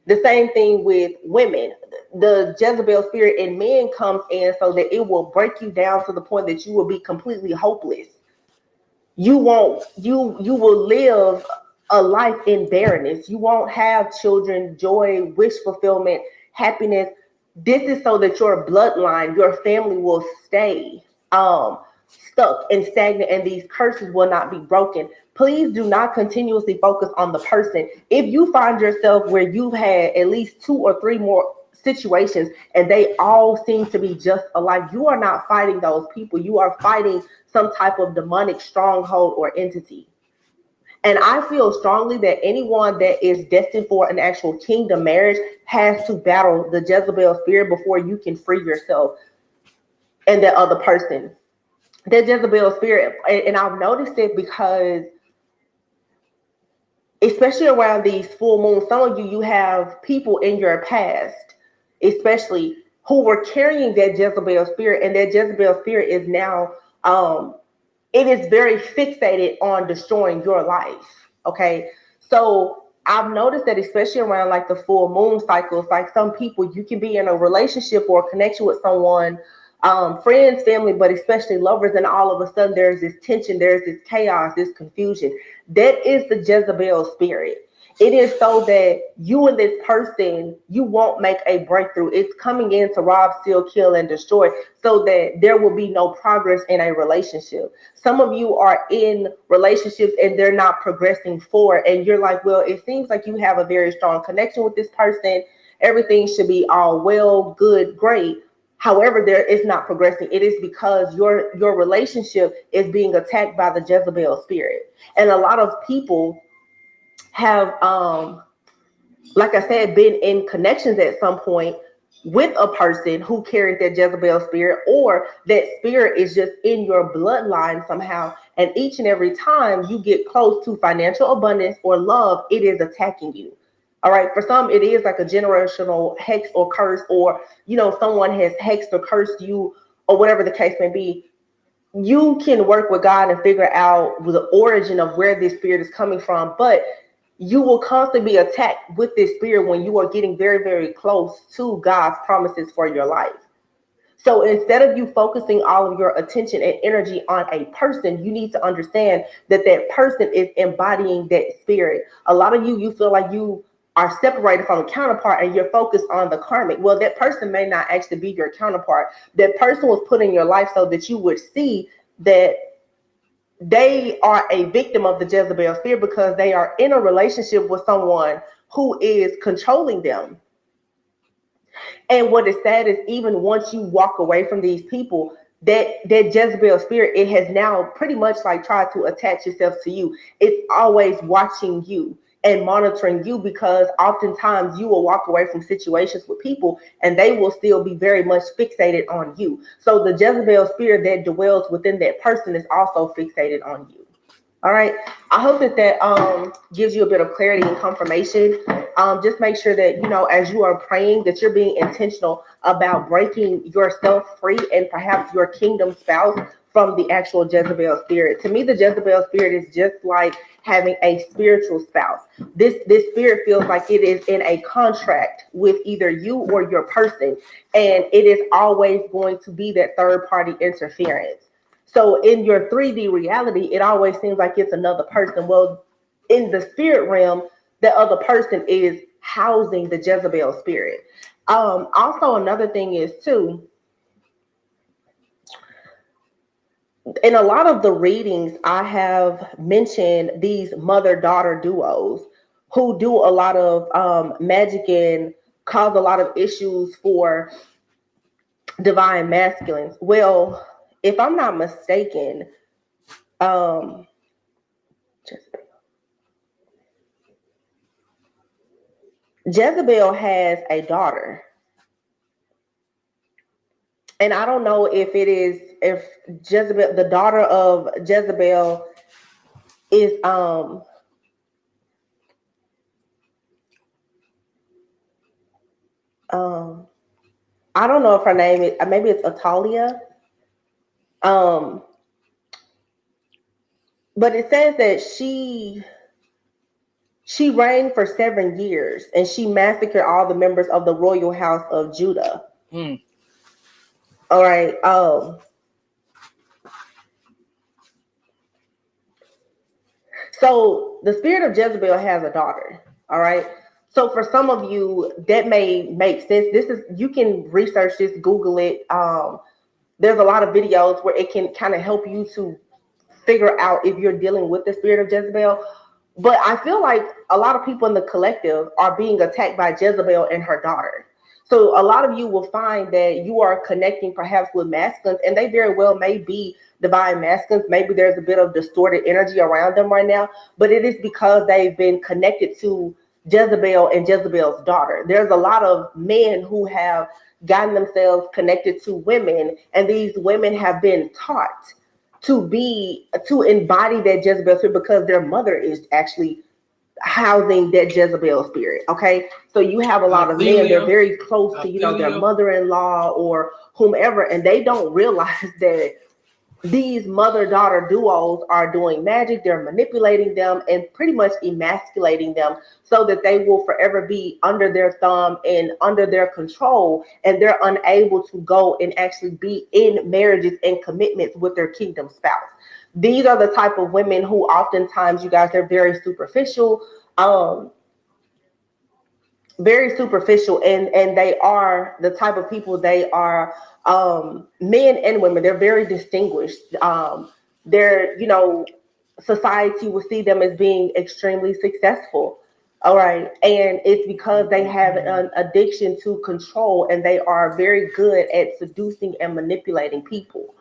The same thing with women. The Jezebel spirit in men comes in so that it will break you down to the point that you will be completely hopeless. You will live a life in barrenness. You won't have children, joy, wish fulfillment, happiness. This is so that your bloodline, your family will stay stuck and stagnant, and these curses will not be broken. Please do not continuously focus on the person. If you find yourself where you've had at least 2 or 3 more situations and they all seem to be just alike, you are not fighting those people. You are fighting some type of demonic stronghold or entity. And I feel strongly that anyone that is destined for an actual kingdom marriage has to battle the Jezebel spirit before you can free yourself and that other person. That Jezebel spirit, and I've noticed it because especially around these full moons, some of you have people in your past, especially, who were carrying that Jezebel spirit, and that Jezebel spirit is now, it is very fixated on destroying your life. Okay, so I've noticed that especially around like the full moon cycles, like some people, you can be in a relationship or connection with someone, friends, family, but especially lovers, and all of a sudden there's this tension, there's this chaos, this confusion. That is the Jezebel spirit. It is so that you and this person, you won't make a breakthrough. It's coming in to rob, steal, kill, and destroy, so that there will be no progress in a relationship. Some of you are in relationships and they're not progressing forward. And you're like, well, it seems like you have a very strong connection with this person. Everything should be all well, good, great. However, there is not progressing. It is because your relationship is being attacked by the Jezebel spirit. And a lot of people have, like I said, been in connections at some point with a person who carried that Jezebel spirit, or that spirit is just in your bloodline somehow. And each and every time you get close to financial abundance or love, it is attacking you. All right. For some, it is like a generational hex or curse, or, someone has hexed or cursed you, or whatever the case may be. You can work with God and figure out the origin of where this spirit is coming from, but you will constantly be attacked with this spirit when you are getting very, very close to God's promises for your life. So instead of you focusing all of your attention and energy on a person, you need to understand that that person is embodying that spirit. A lot of you feel like you are separated from a counterpart and you're focused on the karmic. Well, that person may not actually be your counterpart. That person was put in your life so that you would see that they are a victim of the Jezebel spirit, because they are in a relationship with someone who is controlling them. And what is sad is, even once you walk away from these people, that Jezebel spirit, it has now pretty much like tried to attach itself to you. It's always watching you and monitoring you, because oftentimes you will walk away from situations with people and they will still be very much fixated on you. So the Jezebel spirit that dwells within that person is also fixated on you. All right. I hope that gives you a bit of clarity and confirmation. Just make sure that, as you are praying, that you're being intentional about breaking yourself free, and perhaps your kingdom spouse, from the actual Jezebel spirit. To me, the Jezebel spirit is just like having a spiritual spouse. This spirit feels like it is in a contract with either you or your person, and it is always going to be that third party interference. So in your 3D reality, it always seems like it's another person. Well, in the spirit realm, the other person is housing the Jezebel spirit. Also, another thing is too, in a lot of the readings, I have mentioned these mother-daughter duos who do a lot of magic and cause a lot of issues for divine masculines. Well, if I'm not mistaken, Jezebel has a daughter. And I don't know if Jezebel, the daughter of Jezebel, is I don't know if her name is, maybe it's Atalia. But it says that she reigned for 7 years, and she massacred all the members of the royal house of Judah. All right. So the spirit of Jezebel has a daughter. All right. So for some of you, that may make sense. You can research this, Google it. There's a lot of videos where it can kind of help you to figure out if you're dealing with the spirit of Jezebel. But I feel like a lot of people in the collective are being attacked by Jezebel and her daughter. So a lot of you will find that you are connecting perhaps with masculines, and they very well may be divine masculines. Maybe there's a bit of distorted energy around them right now, but it is because they've been connected to Jezebel and Jezebel's daughter. There's a lot of men who have gotten themselves connected to women, and these women have been taught to embody that Jezebel spirit, because their mother is actually housing that Jezebel spirit. Okay, so you have a lot of men, they're very close to their mother-in-law or whomever, and they don't realize that these mother-daughter duos are doing magic. They're manipulating them and pretty much emasculating them so that they will forever be under their thumb and under their control, and they're unable to go and actually be in marriages and commitments with their kingdom spouse. These are the type of women who oftentimes, you guys, they're very superficial, and they are the type of people. They are men and women. They're very distinguished. They're, society will see them as being extremely successful. All right. And it's because they have an addiction to control, and they are very good at seducing and manipulating people.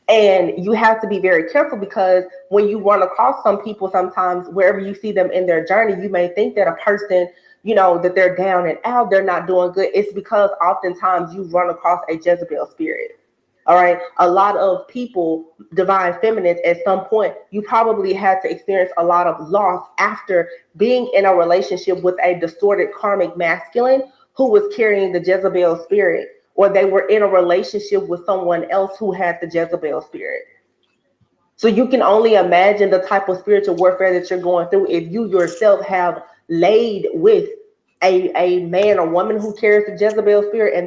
And you have to be very careful, because when you run across some people, sometimes wherever you see them in their journey, you may think that a person, that they're down and out, they're not doing good. It's because oftentimes you run across a Jezebel spirit. All right. A lot of people, divine feminines, at some point, you probably had to experience a lot of loss after being in a relationship with a distorted karmic masculine who was carrying the Jezebel spirit, or they were in a relationship with someone else who had the Jezebel spirit. So you can only imagine the type of spiritual warfare that you're going through if you yourself have laid with a man or woman who carries the Jezebel spirit, and